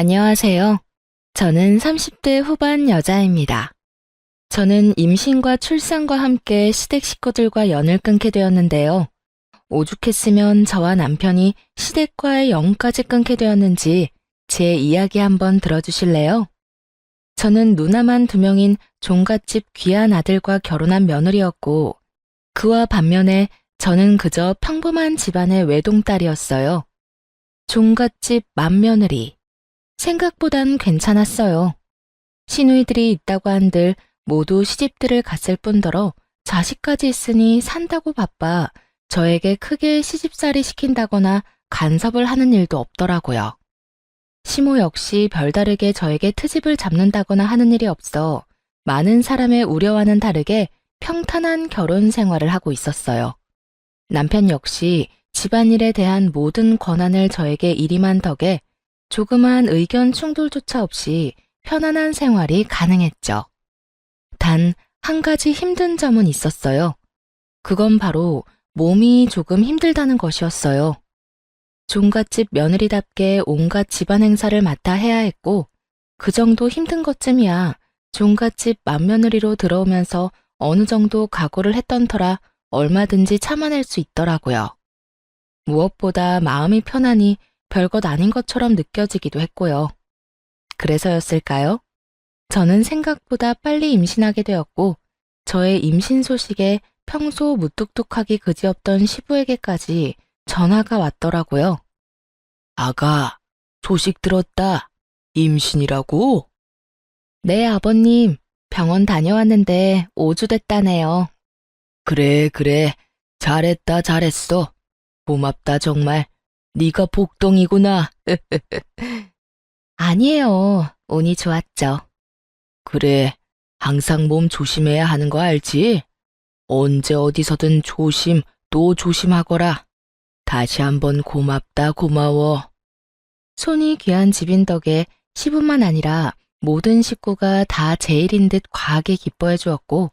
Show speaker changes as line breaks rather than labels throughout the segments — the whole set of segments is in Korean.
안녕하세요. 저는 30대 후반 여자입니다. 저는 임신과 출산과 함께 시댁 식구들과 연을 끊게 되었는데요. 오죽했으면 저와 남편이 시댁과의 연까지 끊게 되었는지 제 이야기 한번 들어주실래요? 저는 누나만 2명인 종갓집 귀한 아들과 결혼한 며느리였고, 그와 반면에 저는 그저 평범한 집안의 외동딸이었어요. 종갓집 맏며느리. 생각보단 괜찮았어요. 시누이들이 있다고 한들 모두 시집들을 갔을 뿐더러 자식까지 있으니 산다고 바빠 저에게 크게 시집살이 시킨다거나 간섭을 하는 일도 없더라고요. 시모 역시 별다르게 저에게 트집을 잡는다거나 하는 일이 없어 많은 사람의 우려와는 다르게 평탄한 결혼 생활을 하고 있었어요. 남편 역시 집안일에 대한 모든 권한을 저에게 일임한 덕에 조그만 의견 충돌조차 없이 편안한 생활이 가능했죠. 단 한 가지 힘든 점은 있었어요. 그건 바로 몸이 조금 힘들다는 것이었어요. 종갓집 며느리답게 온갖 집안 행사를 맡아 해야 했고, 그 정도 힘든 것쯤이야 종갓집 맏며느리로 들어오면서 어느 정도 각오를 했던 터라 얼마든지 참아낼 수 있더라고요. 무엇보다 마음이 편하니 별것 아닌 것처럼 느껴지기도 했고요. 그래서였을까요? 저는 생각보다 빨리 임신하게 되었고, 저의 임신 소식에 평소 무뚝뚝하기 그지없던 시부에게까지 전화가 왔더라고요. 아가, 소식 들었다. 임신이라고? 네, 아버님. 병원 다녀왔는데 5주 됐다네요. 그래. 잘했다, 잘했어. 고맙다, 정말. 네가 복덩이구나. 아니에요. 운이 좋았죠. 그래, 항상 몸 조심해야 하는 거 알지? 언제 어디서든 조심 또 조심하거라. 다시 한번 고맙다, 고마워. 손이 귀한 집인 덕에 시부만 아니라 모든 식구가 다 제 일인 듯 과하게 기뻐해 주었고,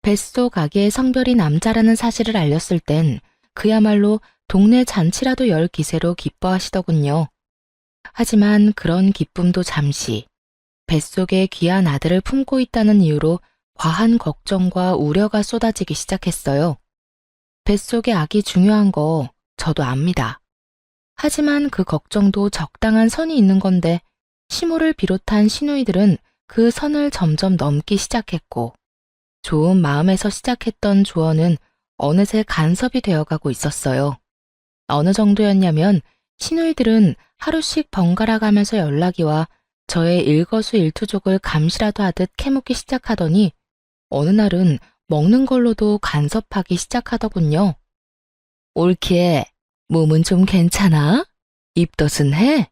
뱃속 아기의 성별이 남자라는 사실을 알렸을 땐 그야말로 동네 잔치라도 열 기세로 기뻐하시더군요. 하지만 그런 기쁨도 잠시, 뱃속에 귀한 아들을 품고 있다는 이유로 과한 걱정과 우려가 쏟아지기 시작했어요. 뱃속의 아기 중요한 거 저도 압니다. 하지만 그 걱정도 적당한 선이 있는 건데, 시모를 비롯한 시누이들은 그 선을 점점 넘기 시작했고, 좋은 마음에서 시작했던 조언은 어느새 간섭이 되어가고 있었어요. 어느 정도였냐면 시누이들은 하루씩 번갈아 가면서 연락이 와 저의 일거수일투족을 감시라도 하듯 캐묻기 시작하더니 어느 날은 먹는 걸로도 간섭하기 시작하더군요. 올키에 몸은 좀 괜찮아? 입덧은 해?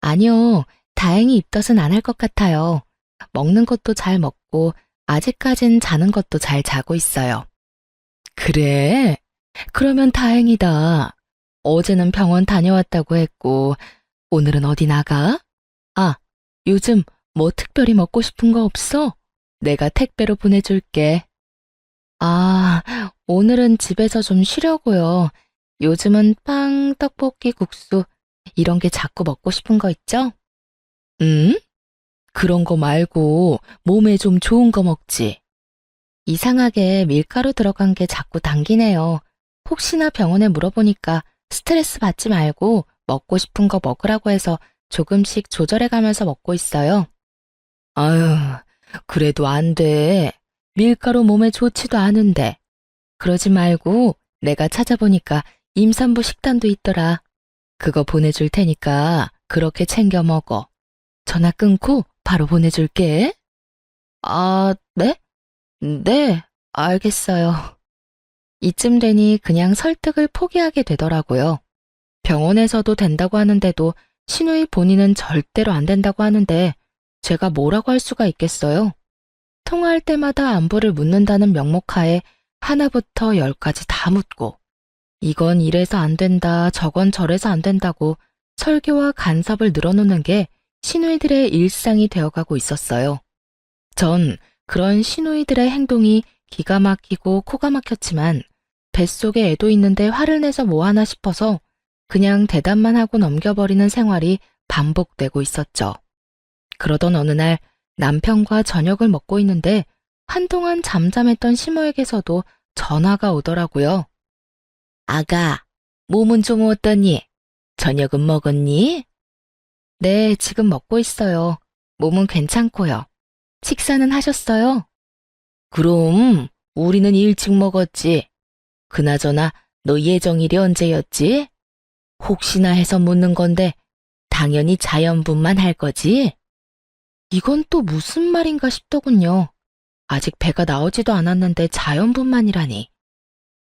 아니요, 다행히 입덧은 안 할 것 같아요. 먹는 것도 잘 먹고 아직까진 자는 것도 잘 자고 있어요. 그래? 그러면 다행이다. 어제는 병원 다녀왔다고 했고, 오늘은 어디 나가? 아, 요즘 뭐 특별히 먹고 싶은 거 없어? 내가 택배로 보내줄게. 아, 오늘은 집에서 좀 쉬려고요. 요즘은 빵, 떡볶이, 국수, 이런 게 자꾸 먹고 싶은 거 있죠? 응? 그런 거 말고 몸에 좀 좋은 거 먹지. 이상하게 밀가루 들어간 게 자꾸 당기네요. 혹시나 병원에 물어보니까 스트레스 받지 말고 먹고 싶은 거 먹으라고 해서 조금씩 조절해 가면서 먹고 있어요. 아유, 그래도 안 돼. 밀가루 몸에 좋지도 않은데. 그러지 말고 내가 찾아보니까 임산부 식단도 있더라. 그거 보내줄 테니까 그렇게 챙겨 먹어. 전화 끊고 바로 보내줄게. 아, 네? 네, 알겠어요. 이쯤 되니 그냥 설득을 포기하게 되더라고요. 병원에서도 된다고 하는데도 시누이 본인은 절대로 안 된다고 하는데 제가 뭐라고 할 수가 있겠어요? 통화할 때마다 안부를 묻는다는 명목하에 하나부터 10까지 다 묻고, 이건 이래서 안 된다, 저건 저래서 안 된다고 설교와 간섭을 늘어놓는 게 시누이들의 일상이 되어가고 있었어요. 전 그런 시누이들의 행동이 기가 막히고 코가 막혔지만 뱃속에 애도 있는데 화를 내서 뭐 하나 싶어서 그냥 대답만 하고 넘겨버리는 생활이 반복되고 있었죠. 그러던 어느 날 남편과 저녁을 먹고 있는데 한동안 잠잠했던 시모에게서도 전화가 오더라고요. 아가, 몸은 좀 어떠니? 저녁은 먹었니? 네, 지금 먹고 있어요. 몸은 괜찮고요. 식사는 하셨어요? 그럼 우리는 일찍 먹었지. 그나저나 너 예정일이 언제였지? 혹시나 해서 묻는 건데 당연히 자연분만 할 거지? 이건 또 무슨 말인가 싶더군요. 아직 배가 나오지도 않았는데 자연분만이라니.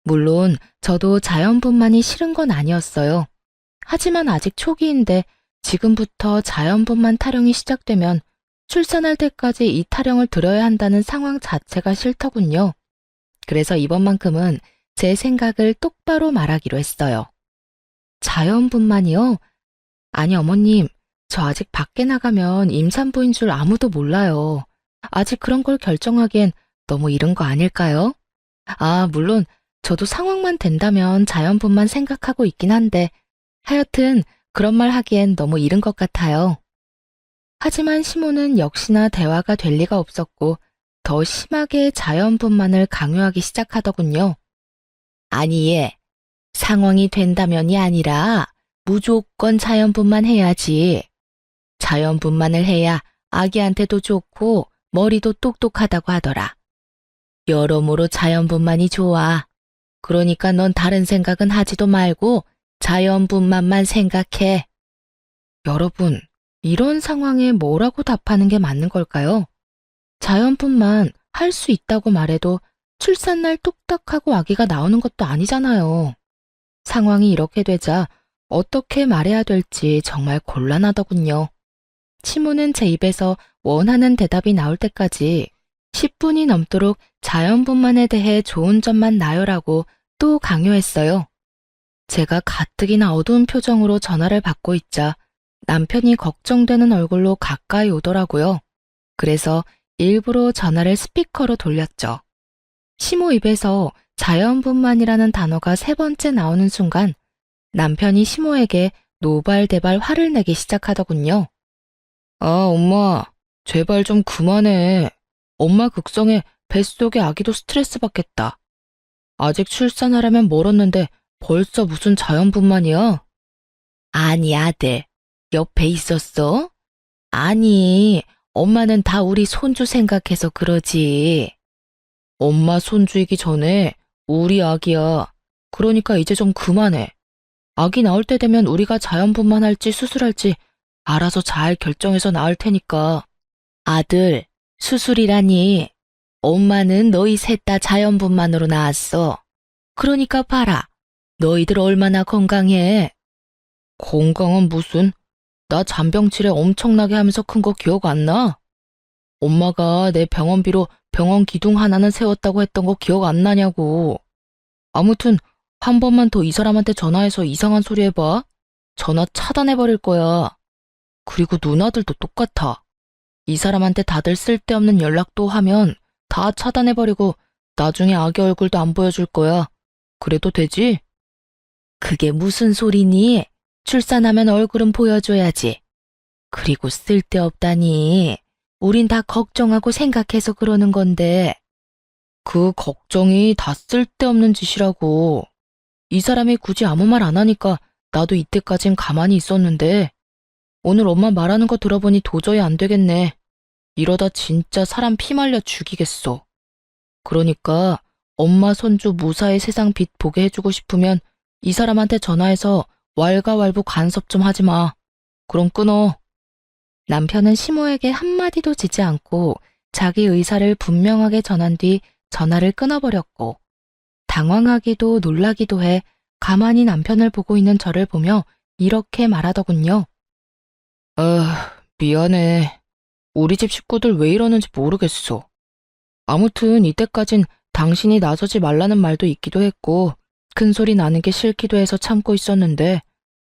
물론 저도 자연분만이 싫은 건 아니었어요. 하지만 아직 초기인데 지금부터 자연분만 타령이 시작되면 출산할 때까지 이 타령을 들어야 한다는 상황 자체가 싫더군요. 그래서 이번만큼은 제 생각을 똑바로 말하기로 했어요. 자연분만이요? 아니 어머님, 저 아직 밖에 나가면 임산부인 줄 아무도 몰라요. 아직 그런 걸 결정하기엔 너무 이른 거 아닐까요? 아, 물론 저도 상황만 된다면 자연분만 생각하고 있긴 한데 하여튼 그런 말 하기엔 너무 이른 것 같아요. 하지만 시모는 역시나 대화가 될 리가 없었고 더 심하게 자연분만을 강요하기 시작하더군요. 아니 얘, 상황이 된다면이 아니라 무조건 자연분만 해야지. 자연분만을 해야 아기한테도 좋고 머리도 똑똑하다고 하더라. 여러모로 자연분만이 좋아. 그러니까 넌 다른 생각은 하지도 말고 자연분만만 생각해. 여러분, 이런 상황에 뭐라고 답하는 게 맞는 걸까요? 자연분만 할 수 있다고 말해도 출산날 뚝딱하고 아기가 나오는 것도 아니잖아요. 상황이 이렇게 되자 어떻게 말해야 될지 정말 곤란하더군요. 시모는 제 입에서 원하는 대답이 나올 때까지 10분이 넘도록 자연분만에 대해 좋은 점만 나열하고 또 강요했어요. 제가 가뜩이나 어두운 표정으로 전화를 받고 있자 남편이 걱정되는 얼굴로 가까이 오더라고요. 그래서 일부러 전화를 스피커로 돌렸죠. 시모 입에서 자연분만이라는 단어가 3번째 나오는 순간 남편이 시모에게 노발대발 화를 내기 시작하더군요. 아, 엄마, 제발 좀 그만해. 엄마 극성에 뱃속의 아기도 스트레스 받겠다. 아직 출산하려면 멀었는데 벌써 무슨 자연분만이야? 아니, 아들. 옆에 있었어? 아니, 엄마는 다 우리 손주 생각해서 그러지. 엄마 손주이기 전에 우리 아기야. 그러니까 이제 좀 그만해. 아기 나올 때 되면 우리가 자연분만할지 수술할지 알아서 잘 결정해서 나을 테니까. 아들, 수술이라니. 엄마는 너희 셋 다 자연분만으로 나왔어. 그러니까 봐라. 너희들 얼마나 건강해. 건강은 무슨? 나 잔병치레 엄청나게 하면서 큰 거 기억 안 나? 엄마가 내 병원비로 병원 기둥 하나는 세웠다고 했던 거 기억 안 나냐고. 아무튼 한 번만 더 이 사람한테 전화해서 이상한 소리 해봐. 전화 차단해버릴 거야. 그리고 누나들도 똑같아. 이 사람한테 다들 쓸데없는 연락도 하면 다 차단해버리고 나중에 아기 얼굴도 안 보여줄 거야. 그래도 되지? 그게 무슨 소리니? 출산하면 얼굴은 보여줘야지. 그리고 쓸데없다니. 우린 다 걱정하고 생각해서 그러는 건데. 그 걱정이 다 쓸데없는 짓이라고. 이 사람이 굳이 아무 말 안 하니까 나도 이때까진 가만히 있었는데 오늘 엄마 말하는 거 들어보니 도저히 안 되겠네. 이러다 진짜 사람 피말려 죽이겠어. 그러니까 엄마 손주 무사히 세상 빛 보게 해주고 싶으면 이 사람한테 전화해서 왈가왈부 간섭 좀 하지 마. 그럼 끊어. 남편은 시모에게 한마디도 지지 않고 자기 의사를 분명하게 전한 뒤 전화를 끊어버렸고 당황하기도 놀라기도 해 가만히 남편을 보고 있는 저를 보며 이렇게 말하더군요. 미안해. 우리 집 식구들 왜 이러는지 모르겠어. 아무튼 이때까진 당신이 나서지 말라는 말도 있기도 했고 큰 소리 나는 게 싫기도 해서 참고 있었는데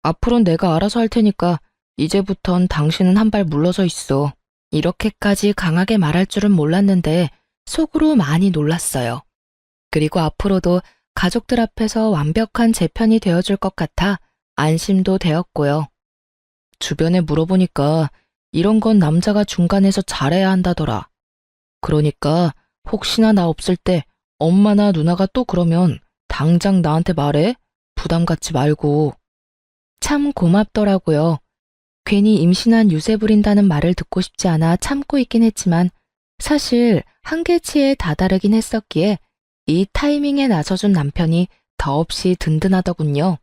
앞으로는 내가 알아서 할 테니까 이제부턴 당신은 한 발 물러서 있어. 이렇게까지 강하게 말할 줄은 몰랐는데 속으로 많이 놀랐어요. 그리고 앞으로도 가족들 앞에서 완벽한 제 편이 되어줄 것 같아 안심도 되었고요. 주변에 물어보니까 이런 건 남자가 중간에서 잘해야 한다더라. 그러니까 혹시나 나 없을 때 엄마나 누나가 또 그러면 당장 나한테 말해. 부담 갖지 말고. 참 고맙더라고요. 괜히 임신한 유세 부린다는 말을 듣고 싶지 않아 참고 있긴 했지만 사실 한계치에 다다르긴 했었기에 이 타이밍에 나서준 남편이 더없이 든든하더군요.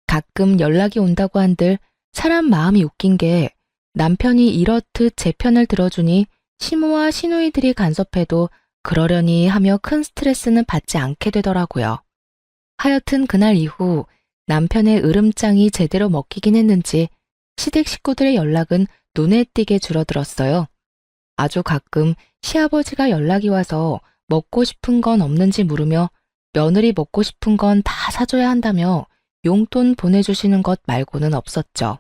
가끔 연락이 온다고 한들 사람 마음이 웃긴 게 남편이 이렇듯 제 편을 들어주니 시모와 시누이들이 간섭해도 그러려니 하며 큰 스트레스는 받지 않게 되더라고요. 하여튼 그날 이후 남편의 으름장이 제대로 먹히긴 했는지 시댁 식구들의 연락은 눈에 띄게 줄어들었어요. 아주 가끔 시아버지가 연락이 와서 먹고 싶은 건 없는지 물으며 며느리 먹고 싶은 건 다 사줘야 한다며 용돈 보내주시는 것 말고는 없었죠.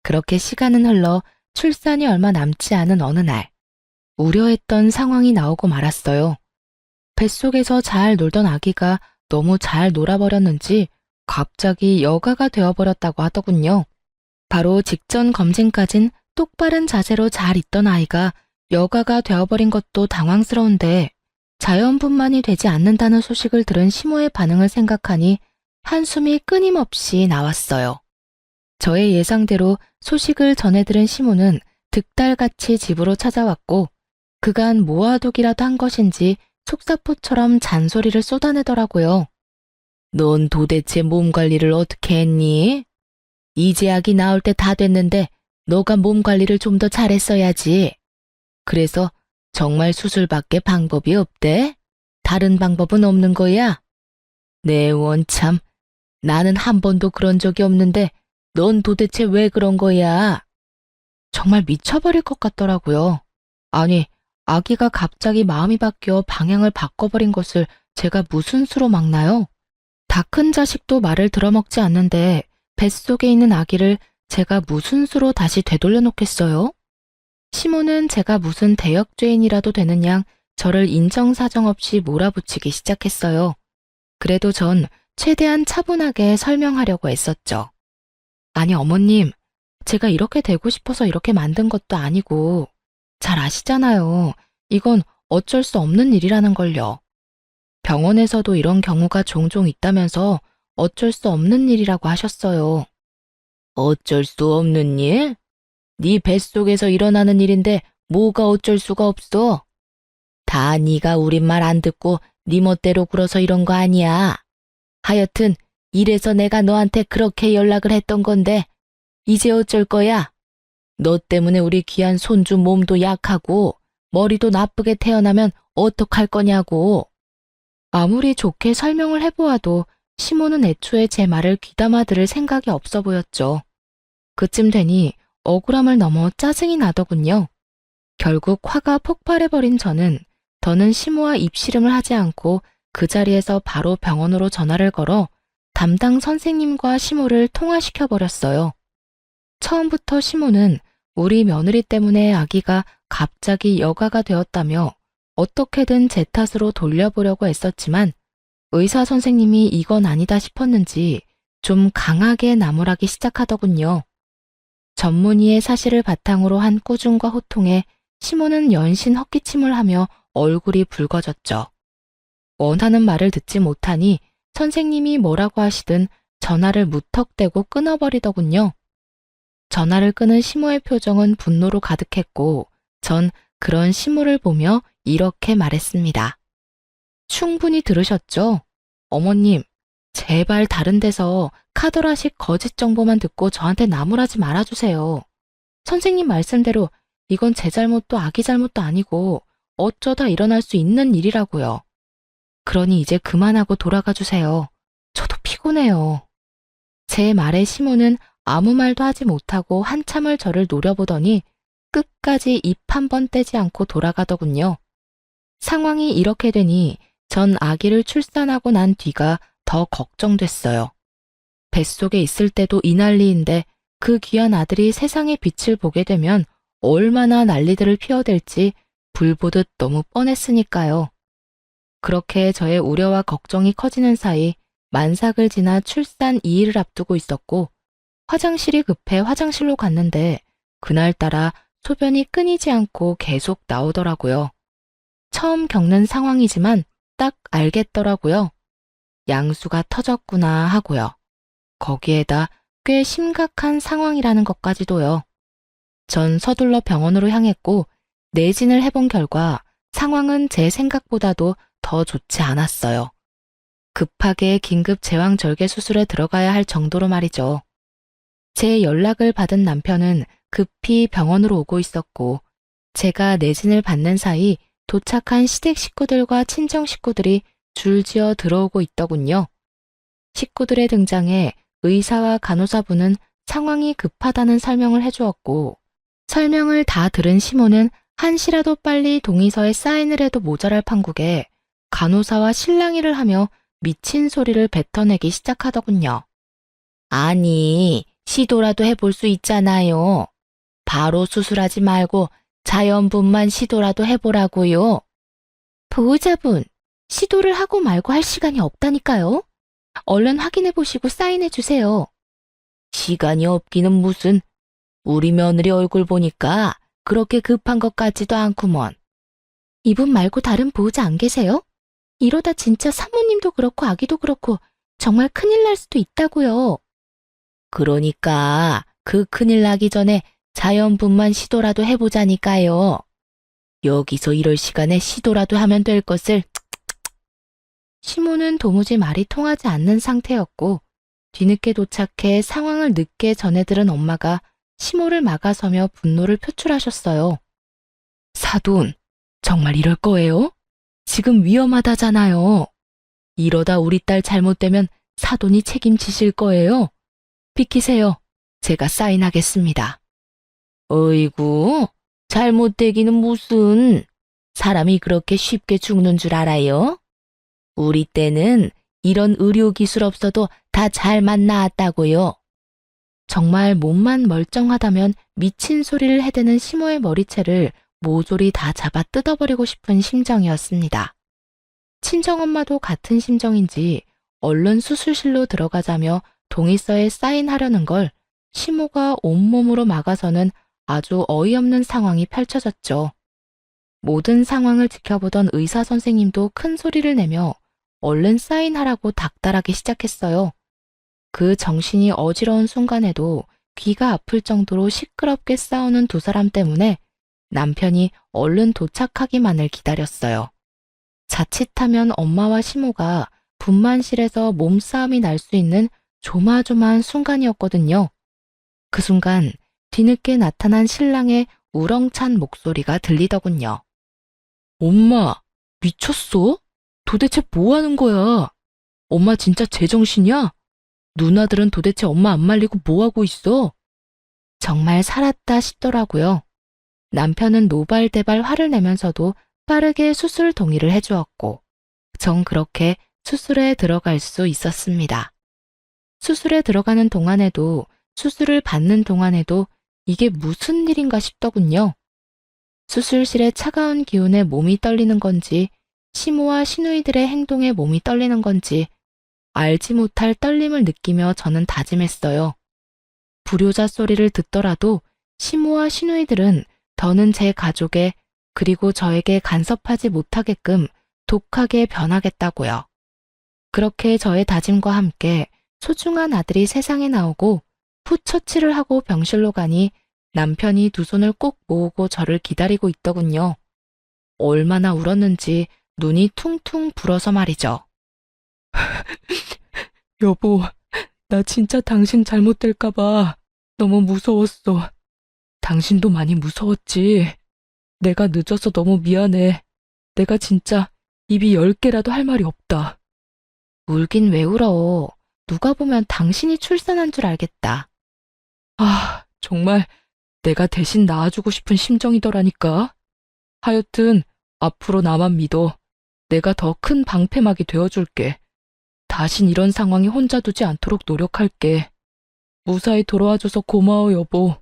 그렇게 시간은 흘러 출산이 얼마 남지 않은 어느 날, 우려했던 상황이 나오고 말았어요. 뱃속에서 잘 놀던 아기가 너무 잘 놀아버렸는지 갑자기 여가가 되어버렸다고 하더군요. 바로 직전 검진까진 똑바른 자세로 잘 있던 아이가 여가가 되어버린 것도 당황스러운데 자연분만이 되지 않는다는 소식을 들은 시모의 반응을 생각하니 한숨이 끊임없이 나왔어요. 저의 예상대로 소식을 전해들은 시모는 득달같이 집으로 찾아왔고 그간 모아두기라도 한 것인지 속사포처럼 잔소리를 쏟아내더라고요. 넌 도대체 몸 관리를 어떻게 했니? 이제 아기 나올 때 다 됐는데 너가 몸 관리를 좀 더 잘했어야지. 그래서 정말 수술밖에 방법이 없대? 다른 방법은 없는 거야? 내 원참, 나는 한 번도 그런 적이 없는데 넌 도대체 왜 그런 거야? 정말 미쳐버릴 것 같더라고요. 아니, 아기가 갑자기 마음이 바뀌어 방향을 바꿔버린 것을 제가 무슨 수로 막나요? 다 큰 자식도 말을 들어먹지 않는데 뱃속에 있는 아기를 제가 무슨 수로 다시 되돌려 놓겠어요? 시모는 제가 무슨 대역죄인이라도 되는 양 저를 인정사정 없이 몰아붙이기 시작했어요. 그래도 전 최대한 차분하게 설명하려고 애썼죠. 아니 어머님, 제가 이렇게 되고 싶어서 이렇게 만든 것도 아니고 잘 아시잖아요. 이건 어쩔 수 없는 일이라는 걸요. 병원에서도 이런 경우가 종종 있다면서 어쩔 수 없는 일이라고 하셨어요. 어쩔 수 없는 일? 네 뱃속에서 일어나는 일인데 뭐가 어쩔 수가 없어? 다 네가 우리 말 안 듣고 네 멋대로 굴어서 이런 거 아니야. 하여튼 이래서 내가 너한테 그렇게 연락을 했던 건데 이제 어쩔 거야? 너 때문에 우리 귀한 손주 몸도 약하고 머리도 나쁘게 태어나면 어떡할 거냐고. 아무리 좋게 설명을 해보아도 시모는 애초에 제 말을 귀담아 들을 생각이 없어 보였죠. 그쯤 되니 억울함을 넘어 짜증이 나더군요. 결국 화가 폭발해버린 저는 더는 시모와 입씨름을 하지 않고 그 자리에서 바로 병원으로 전화를 걸어 담당 선생님과 시모를 통화시켜버렸어요. 처음부터 시모는 우리 며느리 때문에 아기가 갑자기 여가가 되었다며 어떻게든 제 탓으로 돌려보려고 애썼지만 의사 선생님이 이건 아니다 싶었는지 좀 강하게 나무라기 시작하더군요. 전문의의 사실을 바탕으로 한 꾸중과 호통에 시모는 연신 헛기침을 하며 얼굴이 붉어졌죠. 원하는 말을 듣지 못하니 선생님이 뭐라고 하시든 전화를 무턱대고 끊어버리더군요. 전화를 끊은 시모의 표정은 분노로 가득했고 전 그런 시모를 보며 이렇게 말했습니다. 충분히 들으셨죠? 어머님, 제발 다른 데서 카더라식 거짓 정보만 듣고 저한테 나무라지 말아주세요. 선생님 말씀대로 이건 제 잘못도 아기 잘못도 아니고 어쩌다 일어날 수 있는 일이라고요. 그러니 이제 그만하고 돌아가 주세요. 저도 피곤해요. 제 말에 시모는 아무 말도 하지 못하고 한참을 저를 노려보더니 끝까지 입 한 번 떼지 않고 돌아가더군요. 상황이 이렇게 되니 전 아기를 출산하고 난 뒤가 더 걱정됐어요. 뱃속에 있을 때도 이 난리인데 그 귀한 아들이 세상의 빛을 보게 되면 얼마나 난리들을 피워댈지 불보듯 너무 뻔했으니까요. 그렇게 저의 우려와 걱정이 커지는 사이 만삭을 지나 출산 2일을 앞두고 있었고 화장실이 급해 화장실로 갔는데 그날따라 소변이 끊이지 않고 계속 나오더라고요. 처음 겪는 상황이지만 딱 알겠더라고요. 양수가 터졌구나 하고요. 거기에다 꽤 심각한 상황이라는 것까지도요. 전 서둘러 병원으로 향했고 내진을 해본 결과 상황은 제 생각보다도 더 좋지 않았어요. 급하게 긴급 제왕절개 수술에 들어가야 할 정도로 말이죠. 제 연락을 받은 남편은 급히 병원으로 오고 있었고 제가 내진을 받는 사이 도착한 시댁 식구들과 친정 식구들이 줄지어 들어오고 있더군요. 식구들의 등장에 의사와 간호사분은 상황이 급하다는 설명을 해주었고 설명을 다 들은 시모는 한시라도 빨리 동의서에 사인을 해도 모자랄 판국에 간호사와 실랑이를 하며 미친 소리를 뱉어내기 시작하더군요. 아니, 시도라도 해볼 수 있잖아요. 바로 수술하지 말고 자연분만 시도라도 해보라고요. 보호자분, 시도를 하고 말고 할 시간이 없다니까요. 얼른 확인해보시고 사인해주세요. 시간이 없기는 무슨. 우리 며느리 얼굴 보니까 그렇게 급한 것 같지도 않구먼. 이분 말고 다른 보호자 안 계세요? 이러다 진짜 사모님도 그렇고 아기도 그렇고 정말 큰일 날 수도 있다고요. 그러니까 그 큰일 나기 전에 자연분만 시도라도 해보자니까요. 여기서 이럴 시간에 시도라도 하면 될 것을. 시모는 도무지 말이 통하지 않는 상태였고 뒤늦게 도착해 상황을 늦게 전해들은 엄마가 시모를 막아서며 분노를 표출하셨어요. 사돈, 정말 이럴 거예요? 지금 위험하다잖아요. 이러다 우리 딸 잘못되면 사돈이 책임지실 거예요. 비키세요. 제가 사인하겠습니다. 어이구, 잘못되기는 무슨. 사람이 그렇게 쉽게 죽는 줄 알아요? 우리 때는 이런 의료기술 없어도 다 잘만 나았다고요. 정말 몸만 멀쩡하다면 미친 소리를 해대는 시모의 머리채를 모조리 다 잡아 뜯어버리고 싶은 심정이었습니다. 친정엄마도 같은 심정인지 얼른 수술실로 들어가자며 동의서에 사인하려는 걸 시모가 온몸으로 막아서는 아주 어이없는 상황이 펼쳐졌죠. 모든 상황을 지켜보던 의사 선생님도 큰 소리를 내며 얼른 사인하라고 닥달하기 시작했어요. 그 정신이 어지러운 순간에도 귀가 아플 정도로 시끄럽게 싸우는 두 사람 때문에 남편이 얼른 도착하기만을 기다렸어요. 자칫하면 엄마와 시모가 분만실에서 몸싸움이 날 수 있는 조마조마한 순간이었거든요. 그 순간 뒤늦게 나타난 신랑의 우렁찬 목소리가 들리더군요. 엄마, 미쳤어? 도대체 뭐 하는 거야? 엄마 진짜 제정신이야? 누나들은 도대체 엄마 안 말리고 뭐 하고 있어? 정말 살았다 싶더라고요. 남편은 노발대발 화를 내면서도 빠르게 수술 동의를 해주었고, 전 그렇게 수술에 들어갈 수 있었습니다. 수술에 들어가는 동안에도, 수술을 받는 동안에도 이게 무슨 일인가 싶더군요. 수술실의 차가운 기운에 몸이 떨리는 건지, 시모와 시누이들의 행동에 몸이 떨리는 건지, 알지 못할 떨림을 느끼며 저는 다짐했어요. 불효자 소리를 듣더라도 시모와 시누이들은 더는 제 가족에 그리고 저에게 간섭하지 못하게끔 독하게 변하겠다고요. 그렇게 저의 다짐과 함께 소중한 아들이 세상에 나오고 푸처치를 하고 병실로 가니 남편이 두 손을 꼭 모으고 저를 기다리고 있더군요. 얼마나 울었는지 눈이 퉁퉁 불어서 말이죠. 여보, 나 진짜 당신 잘못될까봐 너무 무서웠어. 당신도 많이 무서웠지. 내가 늦어서 너무 미안해. 내가 진짜 입이 10개라도 할 말이 없다. 울긴 왜 울어. 누가 보면 당신이 출산한 줄 알겠다. 아, 정말 내가 대신 낳아주고 싶은 심정이더라니까. 하여튼 앞으로 나만 믿어. 내가 더 큰 방패막이 되어줄게. 다신 이런 상황에 혼자 두지 않도록 노력할게. 무사히 돌아와줘서 고마워, 여보.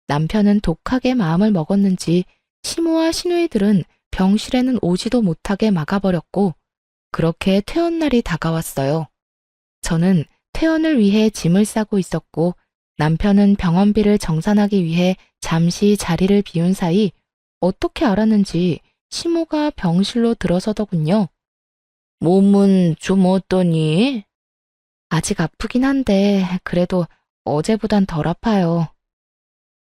남편은 독하게 마음을 먹었는지 시모와 시누이들은 병실에는 오지도 못하게 막아버렸고 그렇게 퇴원날이 다가왔어요. 저는 퇴원을 위해 짐을 싸고 있었고 남편은 병원비를 정산하기 위해 잠시 자리를 비운 사이 어떻게 알았는지 시모가 병실로 들어서더군요. 몸은 좀 어떠니? 아직 아프긴 한데 그래도 어제보단 덜 아파요.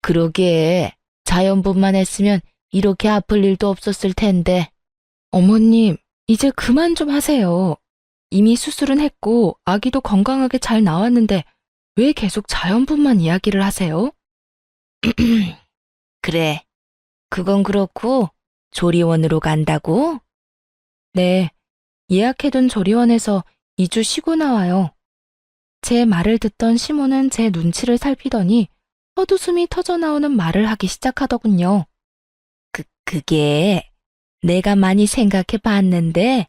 그러게 자연분만 했으면 이렇게 아플 일도 없었을 텐데. 어머님, 이제 그만 좀 하세요. 이미 수술은 했고 아기도 건강하게 잘 나왔는데 왜 계속 자연분만 이야기를 하세요? 그래, 그건 그렇고 조리원으로 간다고? 네, 예약해둔 조리원에서 2주 쉬고 나와요. 제 말을 듣던 시모는 제 눈치를 살피더니 헛웃음이 터져나오는 말을 하기 시작하더군요. 그게 내가 많이 생각해 봤는데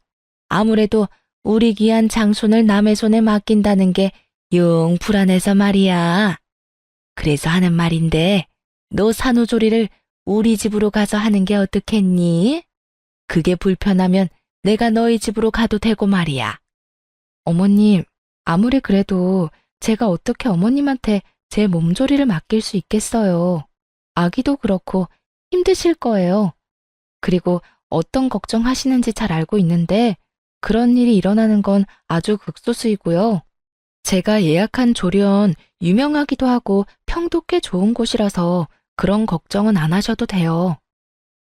아무래도 우리 귀한 장손을 남의 손에 맡긴다는 게 영 불안해서 말이야. 그래서 하는 말인데 너 산후조리를 우리 집으로 가서 하는 게 어떻겠니? 그게 불편하면 내가 너희 집으로 가도 되고 말이야. 어머님, 아무리 그래도 제가 어떻게 어머님한테 제 몸조리를 맡길 수 있겠어요. 아기도 그렇고 힘드실 거예요. 그리고 어떤 걱정하시는지 잘 알고 있는데 그런 일이 일어나는 건 아주 극소수이고요. 제가 예약한 조리원 유명하기도 하고 평도 꽤 좋은 곳이라서 그런 걱정은 안 하셔도 돼요.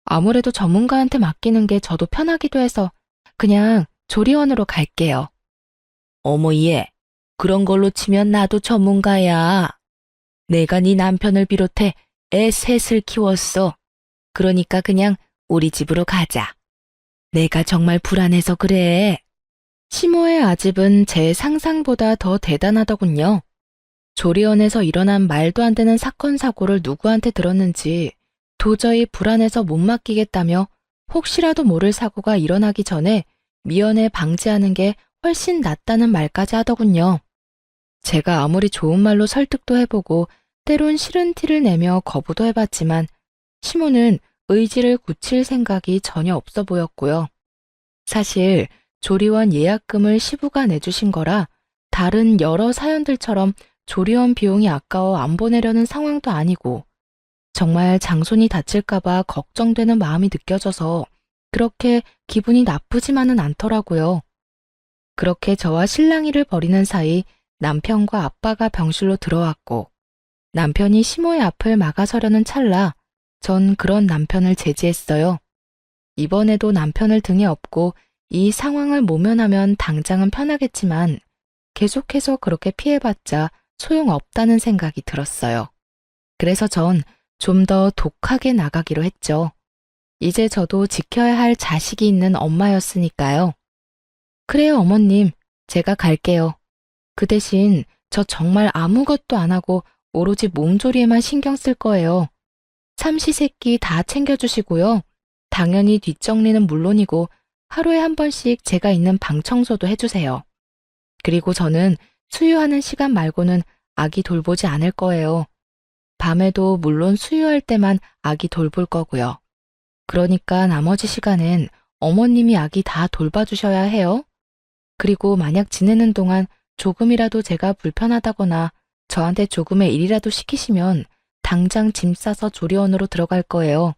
아무래도 전문가한테 맡기는 게 저도 편하기도 해서 그냥 조리원으로 갈게요. 어머 얘, 그런 걸로 치면 나도 전문가야. 내가 네 남편을 비롯해 애 셋을 키웠어. 그러니까 그냥 우리 집으로 가자. 내가 정말 불안해서 그래. 시모의 아집은 제 상상보다 더 대단하더군요. 조리원에서 일어난 말도 안 되는 사건 사고를 누구한테 들었는지 도저히 불안해서 못 맡기겠다며 혹시라도 모를 사고가 일어나기 전에 미연에 방지하는 게 훨씬 낫다는 말까지 하더군요. 제가 아무리 좋은 말로 설득도 해보고 때론 싫은 티를 내며 거부도 해봤지만 시모는 의지를 굳힐 생각이 전혀 없어 보였고요. 사실 조리원 예약금을 시부가 내주신 거라 다른 여러 사연들처럼 조리원 비용이 아까워 안 보내려는 상황도 아니고 정말 장손이 다칠까봐 걱정되는 마음이 느껴져서 그렇게 기분이 나쁘지만은 않더라고요. 그렇게 저와 실랑이를 벌이는 사이 남편과 아빠가 병실로 들어왔고 남편이 시모의 앞을 막아서려는 찰나 전 그런 남편을 제지했어요. 이번에도 남편을 등에 업고 이 상황을 모면하면 당장은 편하겠지만 계속해서 그렇게 피해봤자 소용없다는 생각이 들었어요. 그래서 전 좀 더 독하게 나가기로 했죠. 이제 저도 지켜야 할 자식이 있는 엄마였으니까요. 그래요, 어머님. 제가 갈게요. 그 대신 저 정말 아무것도 안 하고 오로지 몸조리에만 신경 쓸 거예요. 삼시세끼 다 챙겨주시고요. 당연히 뒷정리는 물론이고 하루에 한 번씩 제가 있는 방 청소도 해주세요. 그리고 저는 수유하는 시간 말고는 아기 돌보지 않을 거예요. 밤에도 물론 수유할 때만 아기 돌볼 거고요. 그러니까 나머지 시간엔 어머님이 아기 다 돌봐주셔야 해요. 그리고 만약 지내는 동안 조금이라도 제가 불편하다거나 저한테 조금의 일이라도 시키시면 당장 짐 싸서 조리원으로 들어갈 거예요.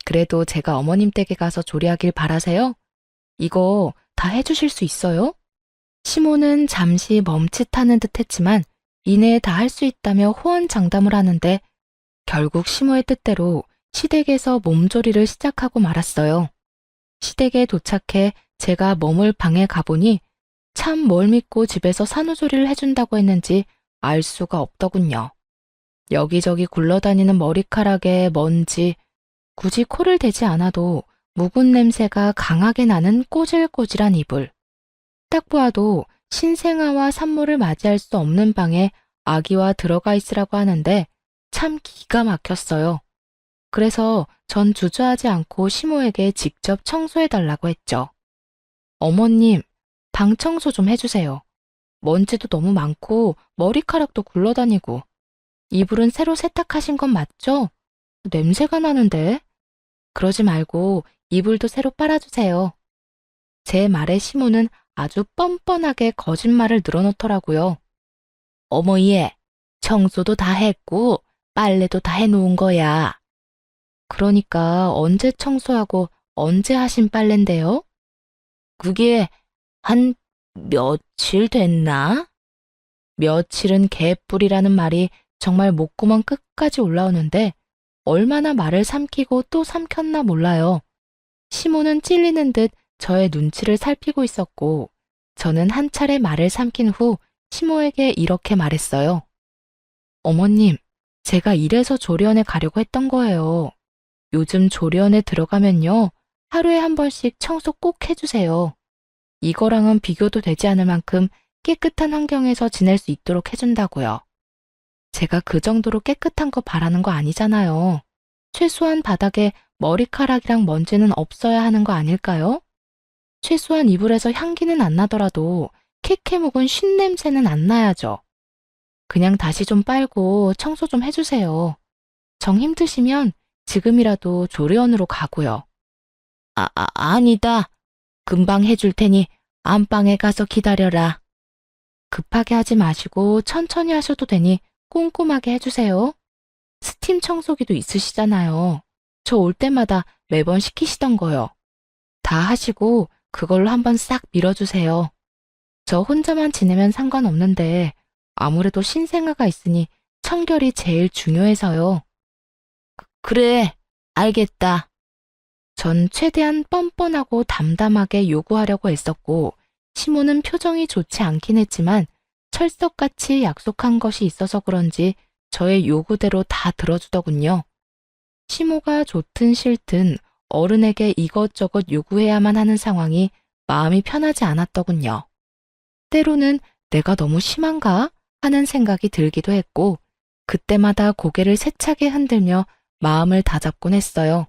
그래도 제가 어머님 댁에 가서 조리하길 바라세요? 이거 다 해주실 수 있어요? 시모는 잠시 멈칫하는 듯 했지만 이내에 다 할 수 있다며 호언장담을 하는데 결국 시모의 뜻대로 시댁에서 몸조리를 시작하고 말았어요. 시댁에 도착해 제가 머물 방에 가보니 참 뭘 믿고 집에서 산후조리를 해준다고 했는지 알 수가 없더군요. 여기저기 굴러다니는 머리카락에 먼지, 굳이 코를 대지 않아도 묵은 냄새가 강하게 나는 꼬질꼬질한 이불. 딱 보아도 신생아와 산모를 맞이할 수 없는 방에 아기와 들어가 있으라고 하는데 참 기가 막혔어요. 그래서 전 주저하지 않고 시모에게 직접 청소해달라고 했죠. 어머님, 방 청소 좀 해주세요. 먼지도 너무 많고 머리카락도 굴러다니고. 이불은 새로 세탁하신 건 맞죠? 냄새가 나는데? 그러지 말고 이불도 새로 빨아주세요. 제 말에 시모는 아주 뻔뻔하게 거짓말을 늘어놓더라고요. 어머 얘, 청소도 다 했고 빨래도 다 해놓은 거야. 그러니까 언제 청소하고 언제 하신 빨랜데요? 그게 한 며칠 됐나? 며칠은 개뿔이라는 말이 정말 목구멍 끝까지 올라오는데 얼마나 말을 삼키고 또 삼켰나 몰라요. 시모는 찔리는 듯 저의 눈치를 살피고 있었고 저는 한 차례 말을 삼킨 후 시모에게 이렇게 말했어요. 어머님, 제가 이래서 조리원에 가려고 했던 거예요. 요즘 조리원에 들어가면요. 하루에 한 번씩 청소 꼭 해주세요. 이거랑은 비교도 되지 않을 만큼 깨끗한 환경에서 지낼 수 있도록 해준다고요. 제가 그 정도로 깨끗한 거 바라는 거 아니잖아요. 최소한 바닥에 머리카락이랑 먼지는 없어야 하는 거 아닐까요? 최소한 이불에서 향기는 안 나더라도 캐캐 묵은 쉰 냄새는 안 나야죠. 그냥 다시 좀 빨고 청소 좀 해주세요. 정 힘드시면 지금이라도 조리원으로 가고요. 아니다. 금방 해줄 테니 안방에 가서 기다려라. 급하게 하지 마시고 천천히 하셔도 되니 꼼꼼하게 해주세요. 스팀 청소기도 있으시잖아요. 저 올 때마다 매번 시키시던 거요. 다 하시고 그걸로 한번 싹 밀어주세요. 저 혼자만 지내면 상관없는데 아무래도 신생아가 있으니 청결이 제일 중요해서요. 그래, 알겠다. 전 최대한 뻔뻔하고 담담하게 요구하려고 애썼고 시모는 표정이 좋지 않긴 했지만 철석같이 약속한 것이 있어서 그런지 저의 요구대로 다 들어주더군요. 시모가 좋든 싫든 어른에게 이것저것 요구해야만 하는 상황이 마음이 편하지 않았더군요. 때로는 내가 너무 심한가 하는 생각이 들기도 했고 그때마다 고개를 세차게 흔들며 마음을 다잡곤 했어요.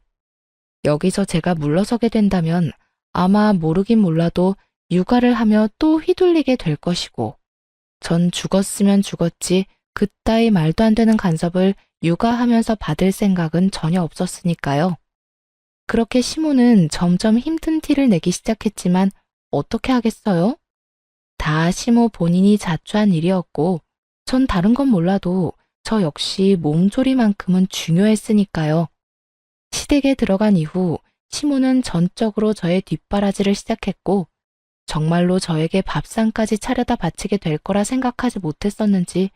여기서 제가 물러서게 된다면 아마 모르긴 몰라도 육아를 하며 또 휘둘리게 될 것이고 전 죽었으면 죽었지 그따위 말도 안 되는 간섭을 육아하면서 받을 생각은 전혀 없었으니까요. 그렇게 시모는 점점 힘든 티를 내기 시작했지만 어떻게 하겠어요? 다 시모 본인이 자초한 일이었고 전 다른 건 몰라도 저 역시 몸조리만큼은 중요했으니까요. 시댁에 들어간 이후 시모는 전적으로 저의 뒷바라지를 시작했고 정말로 저에게 밥상까지 차려다 바치게 될 거라 생각하지 못했었는지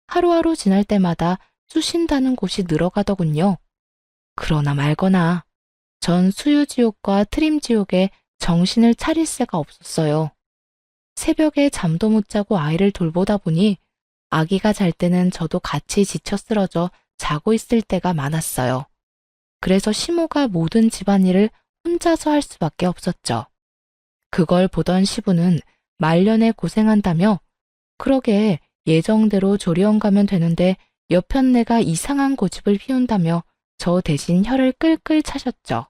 하루하루 지날 때마다 쑤신다는 곳이 늘어가더군요. 그러나 말거나 전 수유지옥과 트림지옥에 정신을 차릴 새가 없었어요. 새벽에 잠도 못 자고 아이를 돌보다 보니 아기가 잘 때는 저도 같이 지쳐 쓰러져 자고 있을 때가 많았어요. 그래서 시모가 모든 집안일을 혼자서 할 수밖에 없었죠. 그걸 보던 시부는 말년에 고생한다며 그러게 예정대로 조리원 가면 되는데 여편네가 이상한 고집을 피운다며 저 대신 혀를 끌끌 차셨죠.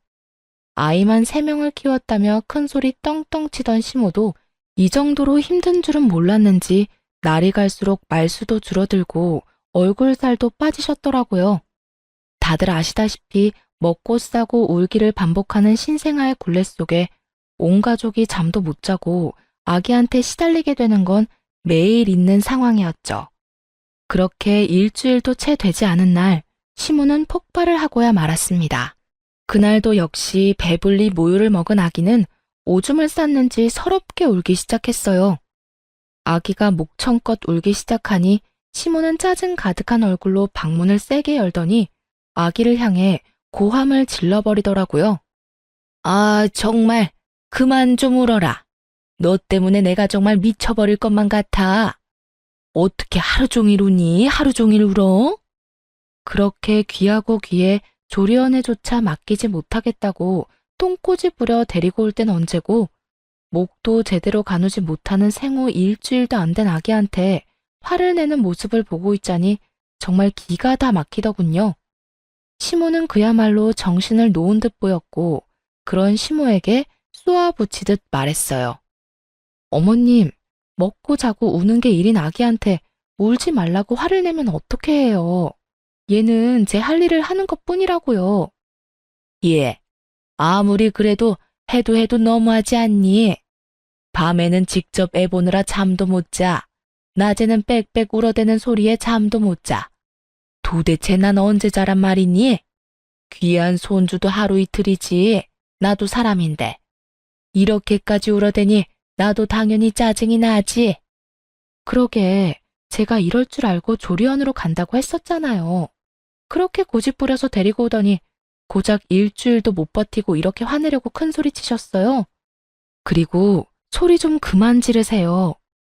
아이만 3명을 키웠다며 큰소리 떵떵 치던 시모도 이 정도로 힘든 줄은 몰랐는지 날이 갈수록 말수도 줄어들고 얼굴살도 빠지셨더라고요. 다들 아시다시피 먹고 싸고 울기를 반복하는 신생아의 굴레 속에 온 가족이 잠도 못 자고 아기한테 시달리게 되는 건 매일 있는 상황이었죠. 그렇게 일주일도 채 되지 않은 날, 시모는 폭발을 하고야 말았습니다. 그날도 역시 배불리 모유를 먹은 아기는 오줌을 쌌는지 서럽게 울기 시작했어요. 아기가 목청껏 울기 시작하니 시모는 짜증 가득한 얼굴로 방문을 세게 열더니 아기를 향해 고함을 질러버리더라고요. 아, 정말 그만 좀 울어라. 너 때문에 내가 정말 미쳐버릴 것만 같아. 어떻게 하루 종일 우니? 하루 종일 울어? 그렇게 귀하고 귀에 조리원에조차 맡기지 못하겠다고 똥꼬지 부려 데리고 올 땐 언제고 목도 제대로 가누지 못하는 생후 일주일도 안 된 아기한테 화를 내는 모습을 보고 있자니 정말 기가 다 막히더군요. 시모는 그야말로 정신을 놓은 듯 보였고 그런 시모에게 쏘아붙이듯 말했어요. 어머님, 먹고 자고 우는 게 일인 아기한테 울지 말라고 화를 내면 어떻게 해요? 얘는 제 할 일을 하는 것뿐이라고요. 예, 아무리 그래도 해도 너무하지 않니? 밤에는 직접 애 보느라 잠도 못 자. 낮에는 빽빽 울어대는 소리에 잠도 못 자. 도대체 난 언제 자란 말이니? 귀한 손주도 하루 이틀이지. 나도 사람인데. 이렇게까지 울어대니 나도 당연히 짜증이 나지. 그러게 제가 이럴 줄 알고 조리원으로 간다고 했었잖아요. 그렇게 고집 부려서 데리고 오더니 고작 일주일도 못 버티고 이렇게 화내려고 큰 소리 치셨어요. 그리고 소리 좀 그만 지르세요.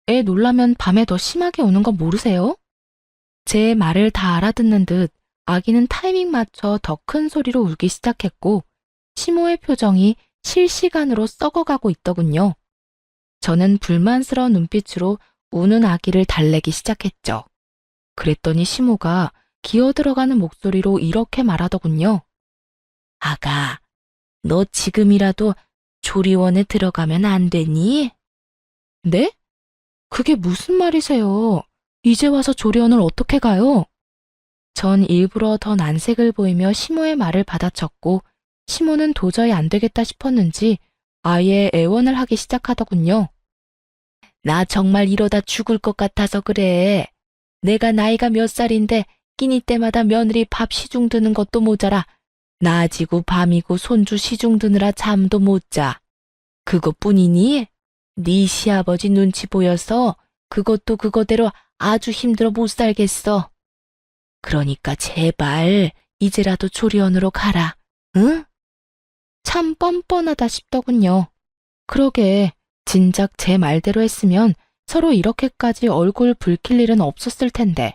애 놀라면 밤에 더 심하게 우는 거 모르세요? 제 말을 다 알아듣는 듯 아기는 타이밍 맞춰 더 큰 소리로 울기 시작했고 시모의 표정이 실시간으로 썩어가고 있더군요. 저는 불만스러운 눈빛으로 우는 아기를 달래기 시작했죠. 그랬더니 시모가 기어들어가는 목소리로 이렇게 말하더군요. 아가, 너 지금이라도 조리원에 들어가면 안 되니? 네? 그게 무슨 말이세요? 이제 와서 조리원을 어떻게 가요? 전 일부러 더 난색을 보이며 시모의 말을 받아쳤고 시모는 도저히 안 되겠다 싶었는지 아예 애원을 하기 시작하더군요. 나 정말 이러다 죽을 것 같아서 그래. 내가 나이가 몇 살인데 끼니 때마다 며느리 밥 시중 드는 것도 모자라 낮이고 밤이고 손주 시중 드느라 잠도 못 자. 그것뿐이니? 네 시아버지 눈치 보여서 그것도 그거대로 아주 힘들어 못 살겠어. 그러니까 제발 이제라도 조리원으로 가라. 응? 참 뻔뻔하다 싶더군요. 그러게 진작 제 말대로 했으면 서로 이렇게까지 얼굴 붉힐 일은 없었을 텐데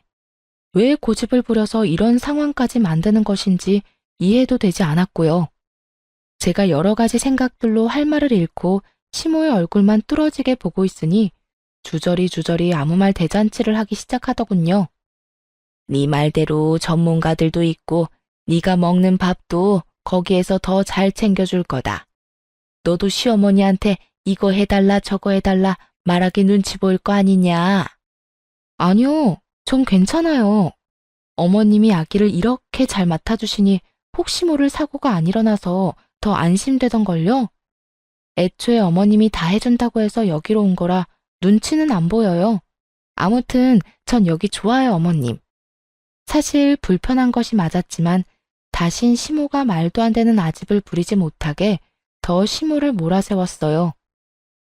왜 고집을 부려서 이런 상황까지 만드는 것인지 이해도 되지 않았고요. 제가 여러 가지 생각들로 할 말을 잃고 시모의 얼굴만 뚫어지게 보고 있으니 주저리 아무 말 대잔치를 하기 시작하더군요. 네 말대로 전문가들도 있고 네가 먹는 밥도 거기에서 더 잘 챙겨줄 거다. 너도 시어머니한테 이거 해달라 저거 해달라 말하기 눈치 보일 거 아니냐. 아니요, 전 괜찮아요. 어머님이 아기를 이렇게 잘 맡아주시니 혹시 모를 사고가 안 일어나서 더 안심되던걸요. 애초에 어머님이 다 해준다고 해서 여기로 온 거라 눈치는 안 보여요. 아무튼 전 여기 좋아요, 어머님. 사실 불편한 것이 맞았지만 다신 시모가 말도 안 되는 아집을 부리지 못하게 더 시모를 몰아세웠어요.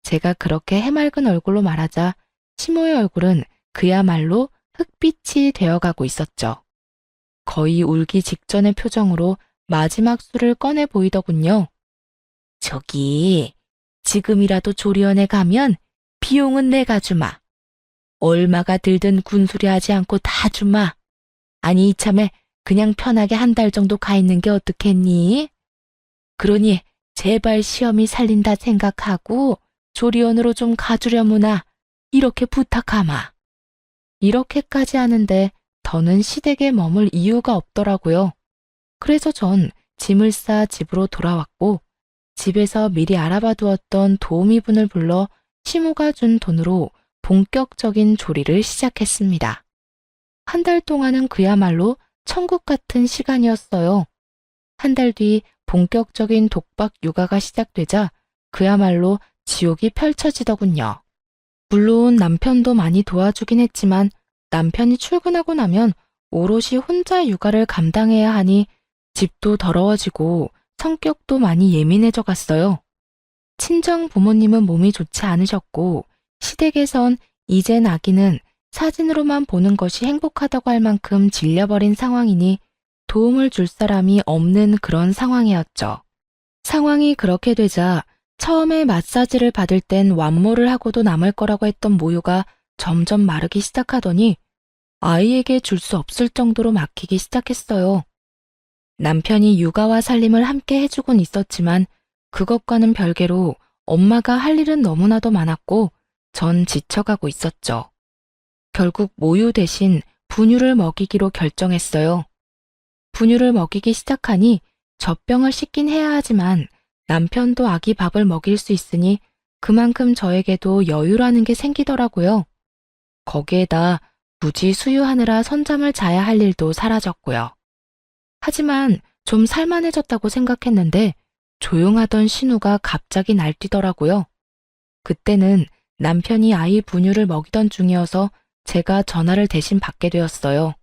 제가 그렇게 해맑은 얼굴로 말하자 시모의 얼굴은 그야말로 흑빛이 되어가고 있었죠. 거의 울기 직전의 표정으로 마지막 수를 꺼내 보이더군요. 저기, 지금이라도 조리원에 가면 비용은 내가 주마. 얼마가 들든 군소리하지 않고 다 주마. 아니 이참에 그냥 편하게 한 달 정도 가 있는 게 어떻겠니? 그러니 제발 시험이 살린다 생각하고 조리원으로 좀 가주려무나 이렇게 부탁하마. 이렇게까지 하는데 더는 시댁에 머물 이유가 없더라고요. 그래서 전 짐을 싸 집으로 돌아왔고 집에서 미리 알아봐 두었던 도우미분을 불러 시모가 준 돈으로 본격적인 조리를 시작했습니다. 한 달 동안은 그야말로 천국 같은 시간이었어요. 한 달 뒤 본격적인 독박 육아가 시작되자 그야말로 지옥이 펼쳐지더군요. 물론 남편도 많이 도와주긴 했지만 남편이 출근하고 나면 오롯이 혼자 육아를 감당해야 하니 집도 더러워지고 성격도 많이 예민해져 갔어요. 친정 부모님은 몸이 좋지 않으셨고 시댁에선 이젠 아기는 사진으로만 보는 것이 행복하다고 할 만큼 질려버린 상황이니 도움을 줄 사람이 없는 그런 상황이었죠. 상황이 그렇게 되자 처음에 마사지를 받을 땐 완모를 하고도 남을 거라고 했던 모유가 점점 마르기 시작하더니 아이에게 줄 수 없을 정도로 막히기 시작했어요. 남편이 육아와 살림을 함께 해주곤 있었지만 그것과는 별개로 엄마가 할 일은 너무나도 많았고 전 지쳐가고 있었죠. 결국 모유 대신 분유를 먹이기로 결정했어요. 분유를 먹이기 시작하니 젖병을 씻긴 해야 하지만 남편도 아기 밥을 먹일 수 있으니 그만큼 저에게도 여유라는 게 생기더라고요. 거기에다 굳이 수유하느라 선잠을 자야 할 일도 사라졌고요. 하지만 좀 살만해졌다고 생각했는데 조용하던 신우가 갑자기 날뛰더라고요. 그때는 남편이 아이 분유를 먹이던 중이어서 제가 전화를 대신 받게 되었어요.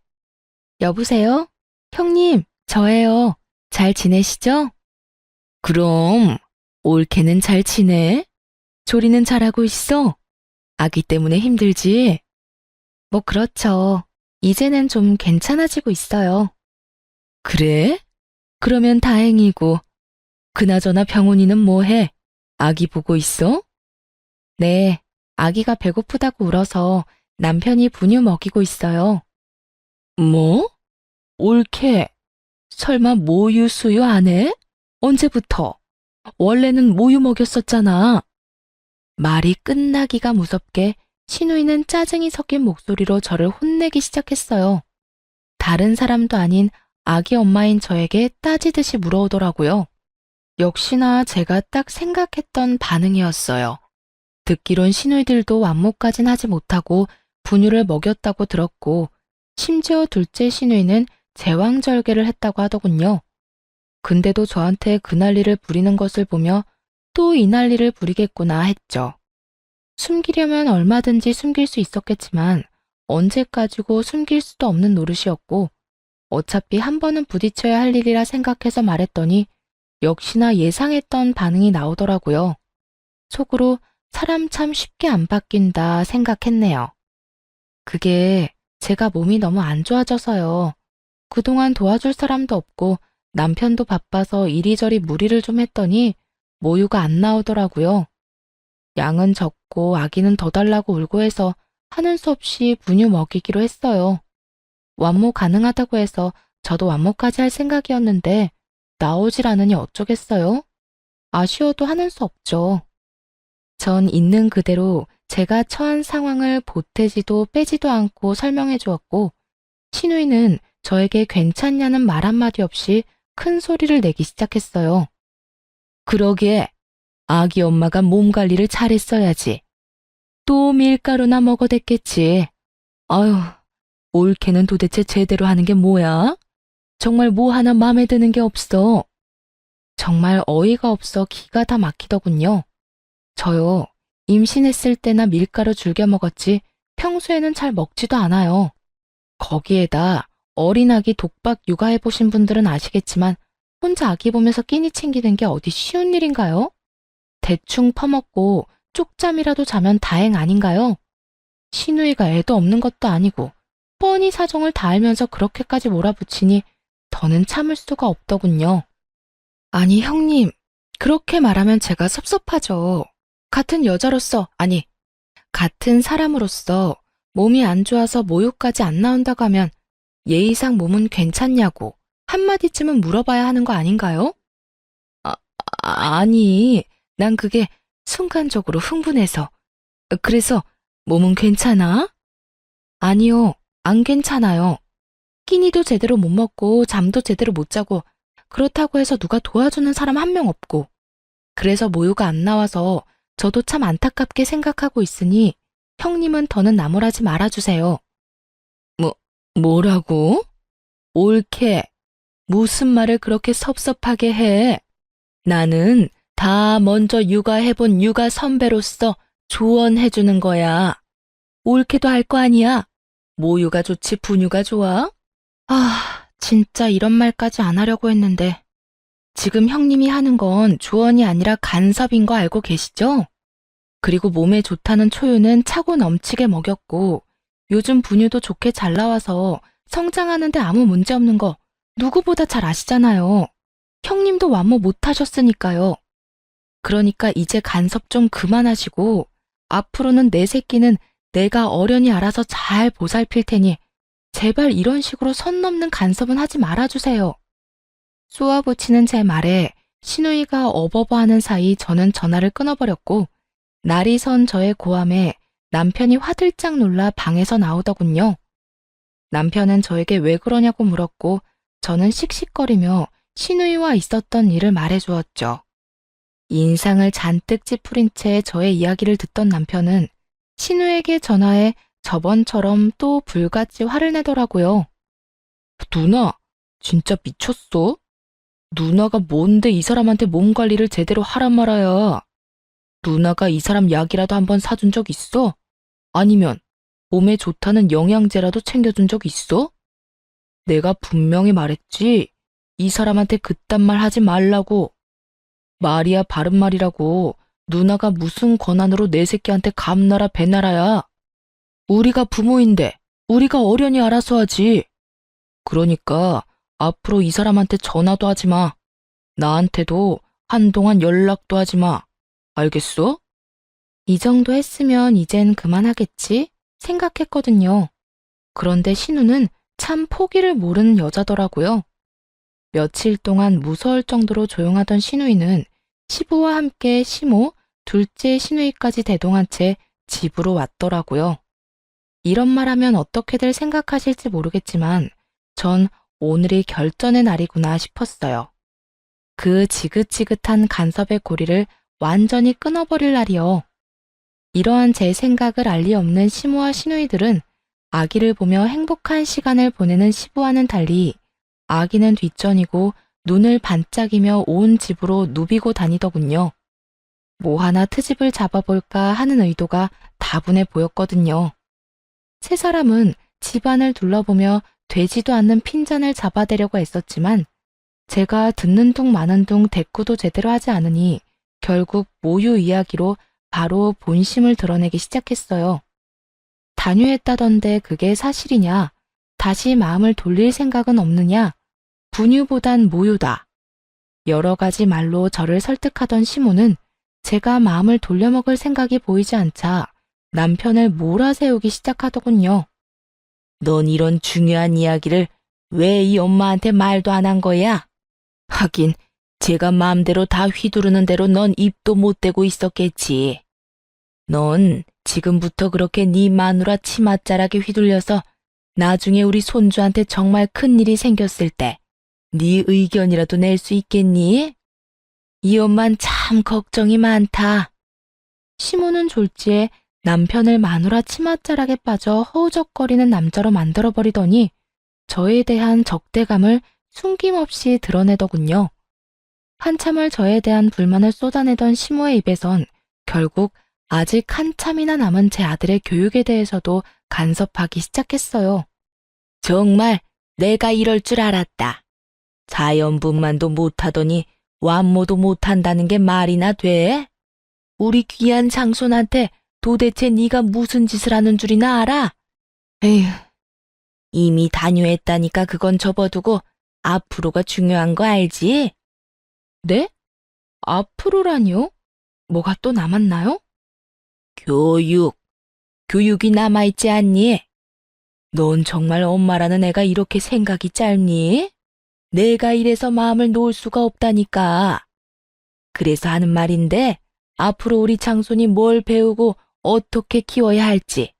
여보세요? 형님, 저예요. 잘 지내시죠? 그럼, 올케는 잘 지내? 조리는 잘하고 있어? 아기 때문에 힘들지? 뭐 그렇죠. 이제는 좀 괜찮아지고 있어요. 그래? 그러면 다행이고. 그나저나 병훈이는 뭐해? 아기 보고 있어? 네, 아기가 배고프다고 울어서 남편이 분유 먹이고 있어요. 뭐? 올케, 설마 모유 수유 안 해? 언제부터? 원래는 모유 먹였었잖아. 말이 끝나기가 무섭게 신우이는 짜증이 섞인 목소리로 저를 혼내기 시작했어요. 다른 사람도 아닌 아기 엄마인 저에게 따지듯이 물어오더라고요. 역시나 제가 딱 생각했던 반응이었어요. 듣기론 시누이들도 완모까진 하지 못하고 분유를 먹였다고 들었고, 심지어 둘째 시누이는 제왕절개를 했다고 하더군요. 근데도 저한테 그 난리를 부리는 것을 보며 또 이 난리를 부리겠구나 했죠. 숨기려면 얼마든지 숨길 수 있었겠지만 언제까지고 숨길 수도 없는 노릇이었고, 어차피 한 번은 부딪혀야 할 일이라 생각해서 말했더니 역시나 예상했던 반응이 나오더라고요. 속으로 사람 참 쉽게 안 바뀐다 생각했네요. 그게 제가 몸이 너무 안 좋아져서요. 그동안 도와줄 사람도 없고 남편도 바빠서 이리저리 무리를 좀 했더니 모유가 안 나오더라고요. 양은 적고 아기는 더 달라고 울고 해서 하는 수 없이 분유 먹이기로 했어요. 완모 가능하다고 해서 저도 완모까지 할 생각이었는데 나오질 않으니 어쩌겠어요? 아쉬워도 하는 수 없죠. 전 있는 그대로 제가 처한 상황을 보태지도 빼지도 않고 설명해 주었고, 시누이는 저에게 괜찮냐는 말 한마디 없이 큰 소리를 내기 시작했어요. 그러게, 아기 엄마가 몸 관리를 잘했어야지. 또 밀가루나 먹어댔겠지. 아유, 올케는 도대체 제대로 하는 게 뭐야? 정말 뭐 하나 마음에 드는 게 없어. 정말 어이가 없어 기가 다 막히더군요. 저요, 임신했을 때나 밀가루 즐겨 먹었지 평소에는 잘 먹지도 않아요. 거기에다 어린아기 독박 육아해보신 분들은 아시겠지만 혼자 아기 보면서 끼니 챙기는 게 어디 쉬운 일인가요? 대충 퍼먹고 쪽잠이라도 자면 다행 아닌가요? 시누이가 애도 없는 것도 아니고 뻔히 사정을 다 알면서 그렇게까지 몰아붙이니 더는 참을 수가 없더군요. 아니 형님, 그렇게 말하면 제가 섭섭하죠. 같은 여자로서, 아니, 같은 사람으로서 몸이 안 좋아서 모유까지 안 나온다고 하면 예의상 몸은 괜찮냐고 한마디쯤은 물어봐야 하는 거 아닌가요? 아니, 난 그게 순간적으로 흥분해서. 그래서 몸은 괜찮아? 아니요, 안 괜찮아요. 끼니도 제대로 못 먹고 잠도 제대로 못 자고 그렇다고 해서 누가 도와주는 사람 한 명 없고 그래서 모유가 안 나와서 저도 참 안타깝게 생각하고 있으니 형님은 더는 나무라지 말아주세요. 뭐라고? 옳게. 무슨 말을 그렇게 섭섭하게 해? 나는 다 먼저 육아해본 육아 선배로서 조언해주는 거야. 옳게도 할 거 아니야. 모유가 좋지 분유가 좋아? 아, 진짜 이런 말까지 안 하려고 했는데 지금 형님이 하는 건 조언이 아니라 간섭인 거 알고 계시죠? 그리고 몸에 좋다는 초유는 차고 넘치게 먹였고 요즘 분유도 좋게 잘 나와서 성장하는데 아무 문제 없는 거 누구보다 잘 아시잖아요. 형님도 완모 못 하셨으니까요. 그러니까 이제 간섭 좀 그만하시고 앞으로는 내 새끼는 내가 어련히 알아서 잘 보살필 테니 제발 이런 식으로 선 넘는 간섭은 하지 말아주세요. 쏘아붙이는 제 말에 시누이가 어버버하는 사이 저는 전화를 끊어버렸고 날이 선 저의 고함에 남편이 화들짝 놀라 방에서 나오더군요. 남편은 저에게 왜 그러냐고 물었고 저는 씩씩거리며 시누이와 있었던 일을 말해주었죠. 인상을 잔뜩 찌푸린 채 저의 이야기를 듣던 남편은 시누에게 전화해 저번처럼 또 불같이 화를 내더라고요. 누나, 진짜 미쳤어? 누나가 뭔데 이 사람한테 몸 관리를 제대로 하란 말아야. 누나가 이 사람 약이라도 한번 사준 적 있어? 아니면 몸에 좋다는 영양제라도 챙겨준 적 있어? 내가 분명히 말했지. 이 사람한테 그딴 말 하지 말라고. 말이야 바른 말이라고. 누나가 무슨 권한으로 내 새끼한테 감나라 배나라야. 우리가 부모인데 우리가 어련히 알아서 하지. 그러니까 앞으로 이 사람한테 전화도 하지 마. 나한테도 한동안 연락도 하지 마. 알겠어? 이 정도 했으면 이젠 그만하겠지 생각했거든요. 그런데 신우는 참 포기를 모르는 여자더라고요. 며칠 동안 무서울 정도로 조용하던 신우이는 시부와 함께 시모, 둘째 신우이까지 대동한 채 집으로 왔더라고요. 이런 말하면 어떻게들 생각하실지 모르겠지만 전 오늘이 결전의 날이구나 싶었어요. 그 지긋지긋한 간섭의 고리를 완전히 끊어버릴 날이요. 이러한 제 생각을 알 리 없는 시모와 시누이들은 아기를 보며 행복한 시간을 보내는 시부와는 달리 아기는 뒷전이고 눈을 반짝이며 온 집으로 누비고 다니더군요. 뭐 하나 트집을 잡아볼까 하는 의도가 다분해 보였거든요. 세 사람은 집안을 둘러보며 되지도 않는 핀잔을 잡아대려고 애썼지만 제가 듣는 둥 마는 둥 대꾸도 제대로 하지 않으니 결국 모유 이야기로 바로 본심을 드러내기 시작했어요. 단유했다던데 그게 사실이냐? 다시 마음을 돌릴 생각은 없느냐? 분유보단 모유다. 여러 가지 말로 저를 설득하던 시모는 제가 마음을 돌려먹을 생각이 보이지 않자 남편을 몰아세우기 시작하더군요. 넌 이런 중요한 이야기를 왜 이 엄마한테 말도 안 한 거야? 하긴 제가 마음대로 다 휘두르는 대로 넌 입도 못 대고 있었겠지. 넌 지금부터 그렇게 네 마누라 치맛자락에 휘둘려서 나중에 우리 손주한테 정말 큰일이 생겼을 때 네 의견이라도 낼 수 있겠니? 이 엄만 참 걱정이 많다. 시모는 졸지에 남편을 마누라 치맛자락에 빠져 허우적거리는 남자로 만들어버리더니 저에 대한 적대감을 숨김없이 드러내더군요. 한참을 저에 대한 불만을 쏟아내던 시모의 입에선 결국 아직 한참이나 남은 제 아들의 교육에 대해서도 간섭하기 시작했어요. 정말 내가 이럴 줄 알았다. 자연분만도 못하더니 완모도 못한다는 게 말이나 돼? 우리 귀한 장손한테 도대체 네가 무슨 짓을 하는 줄이나 알아? 에휴, 이미 단유했다니까 그건 접어두고 앞으로가 중요한 거 알지? 네? 앞으로라니요? 뭐가 또 남았나요? 교육이 남아있지 않니? 넌 정말 엄마라는 애가 이렇게 생각이 짧니? 내가 이래서 마음을 놓을 수가 없다니까. 그래서 하는 말인데 앞으로 우리 장손이 뭘 배우고 어떻게 키워야 할지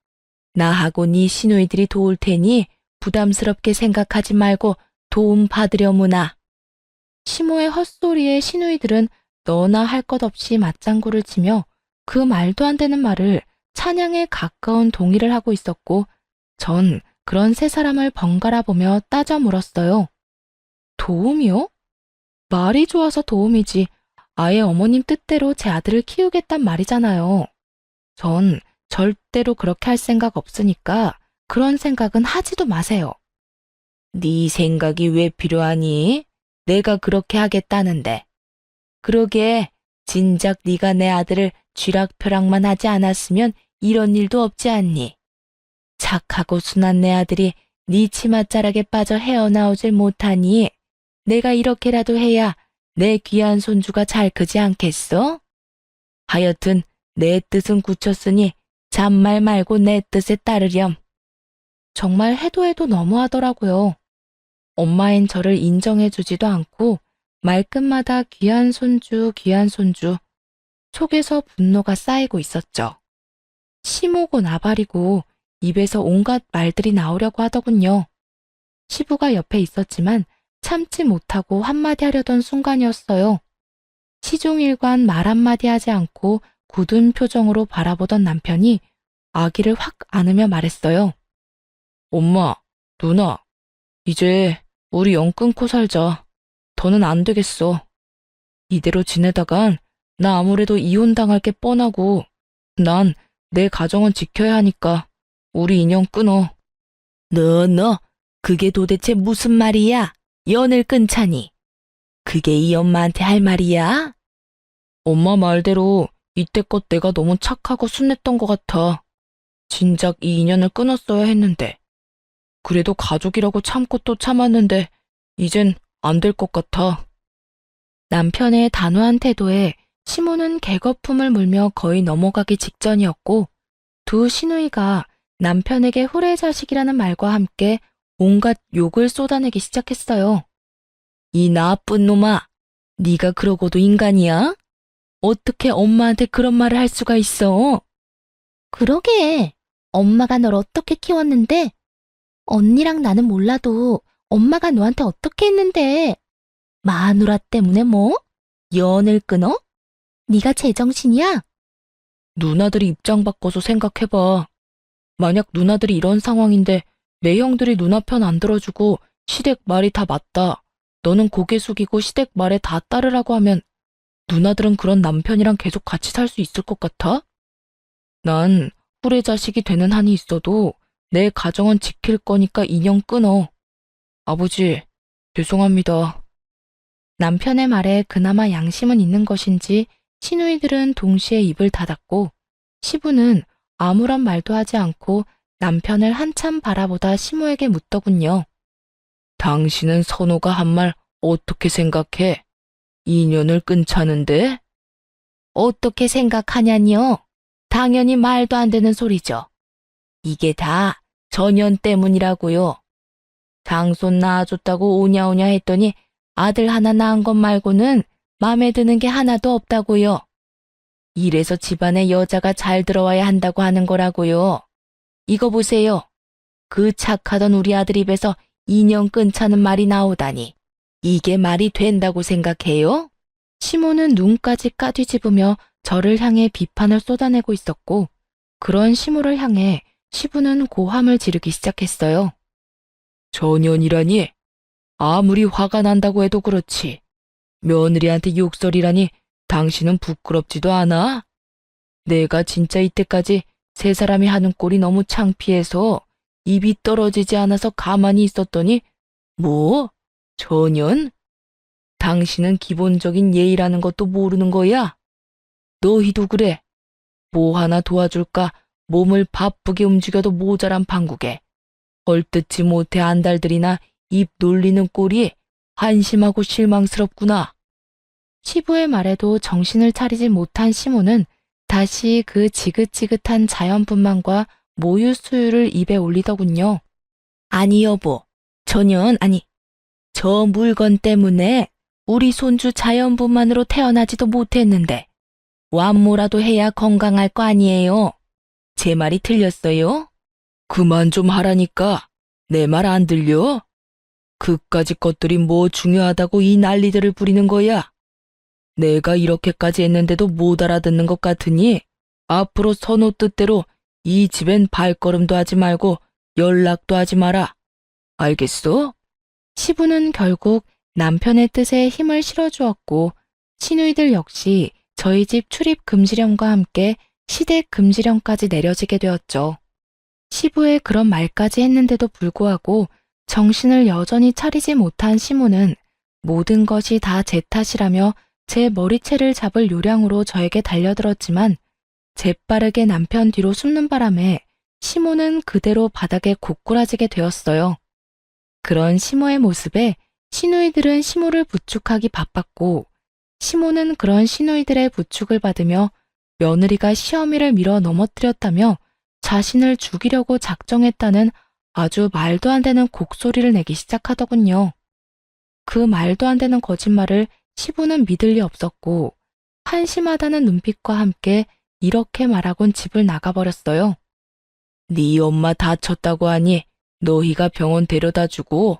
나하고 네 시누이들이 도울 테니 부담스럽게 생각하지 말고 도움 받으려무나. 시모의 헛소리에 시누이들은 너나 할 것 없이 맞장구를 치며 그 말도 안 되는 말을 찬양에 가까운 동의를 하고 있었고 전 그런 세 사람을 번갈아 보며 따져 물었어요. 도움이요? 말이 좋아서 도움이지 아예 어머님 뜻대로 제 아들을 키우겠단 말이잖아요. 전 절대로 그렇게 할 생각 없으니까 그런 생각은 하지도 마세요. 네 생각이 왜 필요하니? 내가 그렇게 하겠다는데. 그러게 진작 네가 내 아들을 쥐락펴락만 하지 않았으면 이런 일도 없지 않니? 착하고 순한 내 아들이 네 치맛자락에 빠져 헤어나오질 못하니 내가 이렇게라도 해야 내 귀한 손주가 잘 크지 않겠어? 하여튼 내 뜻은 굳혔으니 잔말 말고 내 뜻에 따르렴. 정말 해도 너무하더라고요. 엄마인 저를 인정해주지도 않고 말끝마다 귀한 손주, 귀한 손주. 속에서 분노가 쌓이고 있었죠. 시모고 나발이고 입에서 온갖 말들이 나오려고 하더군요. 시부가 옆에 있었지만 참지 못하고 한마디 하려던 순간이었어요. 시종일관 말 한마디 하지 않고 굳은 표정으로 바라보던 남편이 아기를 확 안으며 말했어요. 엄마, 누나, 이제 우리 영 끊고 살자. 더는 안 되겠어. 이대로 지내다간 나 아무래도 이혼당할 게 뻔하고 난 내 가정은 지켜야 하니까 우리 인연 끊어. 너, 그게 도대체 무슨 말이야? 연을 끊자니. 그게 이 엄마한테 할 말이야? 엄마 말대로 이때껏 내가 너무 착하고 순했던 것 같아. 진작 이 인연을 끊었어야 했는데. 그래도 가족이라고 참고 또 참았는데 이젠 안 될 것 같아. 남편의 단호한 태도에 시모는 개거품을 물며 거의 넘어가기 직전이었고 두 시누이가 남편에게 후레자식이라는 말과 함께 온갖 욕을 쏟아내기 시작했어요. 이 나쁜 놈아, 네가 그러고도 인간이야? 어떻게 엄마한테 그런 말을 할 수가 있어?
그러게. 엄마가 널 어떻게 키웠는데? 언니랑 나는 몰라도 엄마가 너한테 어떻게 했는데? 마누라 때문에 뭐? 연을 끊어? 네가 제정신이야?
누나들이 입장 바꿔서 생각해봐. 만약 누나들이 이런 상황인데 내 형들이 누나 편 안 들어주고 시댁 말이 다 맞다. 너는 고개 숙이고 시댁 말에 다 따르라고 하면 누나들은 그런 남편이랑 계속 같이 살 수 있을 것 같아? 난 후레자식이 되는 한이 있어도 내 가정은 지킬 거니까 인연 끊어. 아버지, 죄송합니다. 남편의 말에 그나마 양심은 있는 것인지 시누이들은 동시에 입을 닫았고 시부는 아무런 말도 하지 않고 남편을 한참 바라보다 시모에게 묻더군요. 당신은 선호가 한 말 어떻게 생각해? 인연을 끊자는데? 어떻게 생각하냐니요? 당연히 말도 안 되는 소리죠. 이게 다 전연 때문이라고요. 장손 낳아줬다고 오냐오냐 했더니 아들 하나 낳은 것 말고는 맘에 드는 게 하나도 없다고요. 이래서 집안에 여자가 잘 들어와야 한다고 하는 거라고요. 이거 보세요. 그 착하던 우리 아들 입에서 인연 끊자는 말이 나오다니. 이게 말이 된다고 생각해요? 시모는 눈까지 까뒤집으며 저를 향해 비판을 쏟아내고 있었고 그런 시모를 향해 시부는 고함을 지르기 시작했어요. 전연이라니? 아무리 화가 난다고 해도 그렇지. 며느리한테 욕설이라니 당신은 부끄럽지도 않아? 내가 진짜 이때까지 세 사람이 하는 꼴이 너무 창피해서 입이 떨어지지 않아서 가만히 있었더니 뭐? 전연? 당신은 기본적인 예의라는 것도 모르는 거야? 너희도 그래. 뭐 하나 도와줄까 몸을 바쁘게 움직여도 모자란 판국에 얼뜯지 못해 안달들이나 입 놀리는 꼴이 한심하고 실망스럽구나. 시부의 말에도 정신을 차리지 못한 시모는 다시 그 지긋지긋한 자연분만과 모유 수유를 입에 올리더군요. 아니 여보, 아니 저 물건 때문에 우리 손주 자연분만으로 태어나지도 못했는데 완모라도 해야 건강할 거 아니에요. 제 말이 틀렸어요? 그만 좀 하라니까. 내 말 안 들려? 그까짓 것들이 뭐 중요하다고 이 난리들을 부리는 거야? 내가 이렇게까지 했는데도 못 알아듣는 것 같으니 앞으로 선호 뜻대로 이 집엔 발걸음도 하지 말고 연락도 하지 마라. 알겠어? 시부는 결국 남편의 뜻에 힘을 실어주었고 시누이들 역시 저희 집 출입 금지령과 함께 시댁 금지령까지 내려지게 되었죠. 시부의 그런 말까지 했는데도 불구하고 정신을 여전히 차리지 못한 시모는 모든 것이 다 제 탓이라며 제 머리채를 잡을 요량으로 저에게 달려들었지만 재빠르게 남편 뒤로 숨는 바람에 시모는 그대로 바닥에 고꾸라지게 되었어요. 그런 시모의 모습에 시누이들은 시모를 부축하기 바빴고 시모는 그런 시누이들의 부축을 받으며 며느리가 시어미를 밀어 넘어뜨렸다며 자신을 죽이려고 작정했다는 아주 말도 안 되는 곡소리를 내기 시작하더군요. 그 말도 안 되는 거짓말을 시부는 믿을 리 없었고 한심하다는 눈빛과 함께 이렇게 말하곤 집을 나가버렸어요. 네 엄마 다쳤다고 하니 너희가 병원 데려다 주고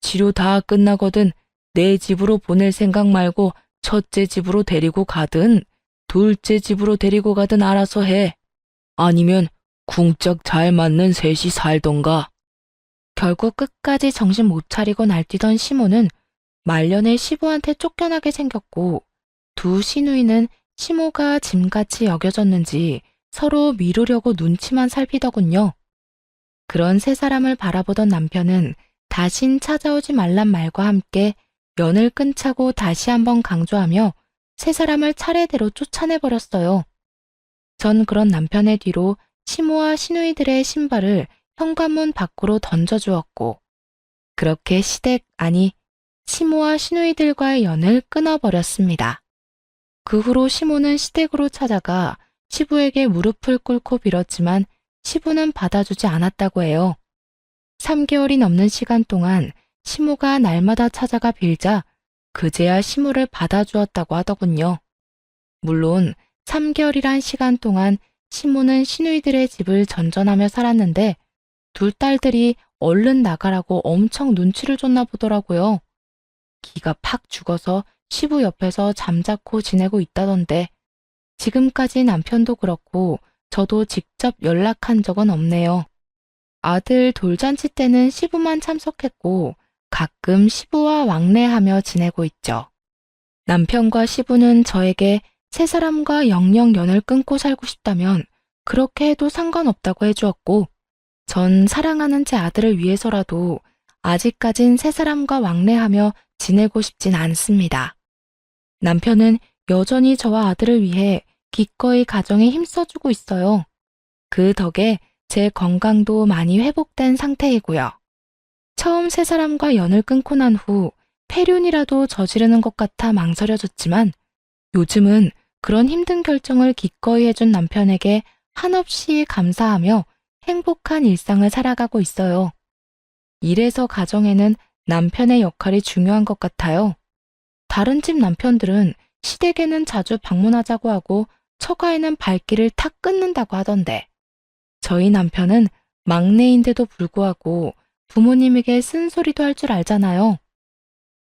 치료 다 끝나거든 내 집으로 보낼 생각 말고 첫째 집으로 데리고 가든 둘째 집으로 데리고 가든 알아서 해. 아니면 궁짝 잘 맞는 셋이 살던가. 결국 끝까지 정신 못 차리고 날뛰던 시모는 말년에 시부한테 쫓겨나게 생겼고 두 시누이는
시모가 짐같이 여겨졌는지 서로 미루려고 눈치만 살피더군요. 그런 세 사람을 바라보던 남편은 다신 찾아오지 말란 말과 함께 연을 끊자고 다시 한번 강조하며 세 사람을 차례대로 쫓아내버렸어요. 전 그런 남편의 뒤로 시모와 시누이들의 신발을 현관문 밖으로 던져주었고, 그렇게 시모와 시누이들과의 연을 끊어버렸습니다. 그 후로 시모는 시댁으로 찾아가 시부에게 무릎을 꿇고 빌었지만 시부는 받아주지 않았다고 해요. 3개월이 넘는 시간 동안 시모가 날마다 찾아가 빌자 그제야 시모를 받아주었다고 하더군요. 물론 3개월이란 시간 동안 시모는 시누이들의 집을 전전하며 살았는데 둘 딸들이 얼른 나가라고 엄청 눈치를 줬나 보더라고요. 기가 팍 죽어서 시부 옆에서 잠자코 지내고 있다던데 지금까지 남편도 그렇고 저도 직접 연락한 적은 없네요. 아들 돌잔치 때는 시부만 참석했고 가끔 시부와 왕래하며 지내고 있죠. 남편과 시부는 저에게 세 사람과 영영 연을 끊고 살고 싶다면 그렇게 해도 상관없다고 해주었고, 전 사랑하는 제 아들을 위해서라도 아직까진 세 사람과 왕래하며 지내고 싶진 않습니다. 남편은 여전히 저와 아들을 위해 기꺼이 가정에 힘써주고 있어요. 그 덕에 제 건강도 많이 회복된 상태이고요. 처음 세 사람과 연을 끊고 난 후 폐륜이라도 저지르는 것 같아 망설여졌지만 요즘은 그런 힘든 결정을 기꺼이 해준 남편에게 한없이 감사하며 행복한 일상을 살아가고 있어요. 이래서 가정에는 남편의 역할이 중요한 것 같아요. 다른 집 남편들은 시댁에는 자주 방문하자고 하고 처가에는 발길을 탁 끊는다고 하던데 저희 남편은 막내인데도 불구하고 부모님에게 쓴소리도 할 줄 알잖아요.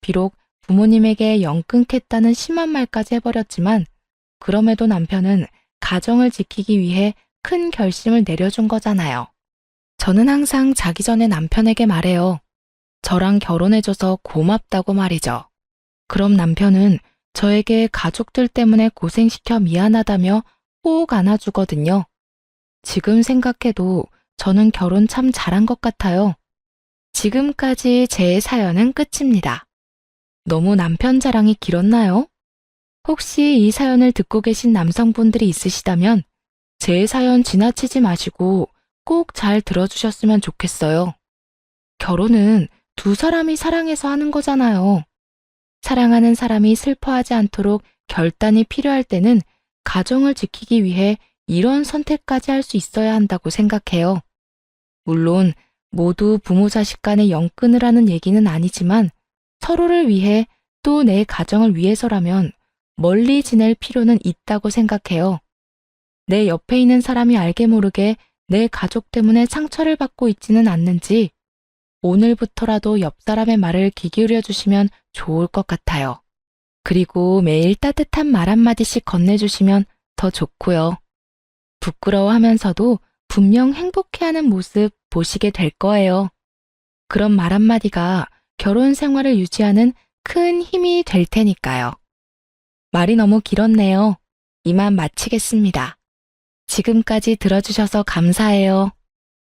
비록 부모님에게 영 끊겠다는 심한 말까지 해버렸지만 그럼에도 남편은 가정을 지키기 위해 큰 결심을 내려준 거잖아요. 저는 항상 자기 전에 남편에게 말해요. 저랑 결혼해줘서 고맙다고 말이죠. 그럼 남편은 저에게 가족들 때문에 고생시켜 미안하다며 꼭 안아주거든요. 지금 생각해도 저는 결혼 참 잘한 것 같아요. 지금까지 제 사연은 끝입니다. 너무 남편 자랑이 길었나요? 혹시 이 사연을 듣고 계신 남성분들이 있으시다면 제 사연 지나치지 마시고 꼭 잘 들어주셨으면 좋겠어요. 결혼은 두 사람이 사랑해서 하는 거잖아요. 사랑하는 사람이 슬퍼하지 않도록 결단이 필요할 때는 가정을 지키기 위해 이런 선택까지 할 수 있어야 한다고 생각해요. 물론 모두 부모 자식 간의 영 끊으라는 얘기는 아니지만 서로를 위해 또 내 가정을 위해서라면 멀리 지낼 필요는 있다고 생각해요. 내 옆에 있는 사람이 알게 모르게 내 가족 때문에 상처를 받고 있지는 않는지 오늘부터라도 옆 사람의 말을 귀 기울여 주시면 좋을 것 같아요. 그리고 매일 따뜻한 말 한마디씩 건네주시면 더 좋고요. 부끄러워하면서도 분명 행복해하는 모습 보시게 될 거예요. 그런 말 한마디가 결혼 생활을 유지하는 큰 힘이 될 테니까요. 말이 너무 길었네요. 이만 마치겠습니다. 지금까지 들어주셔서 감사해요.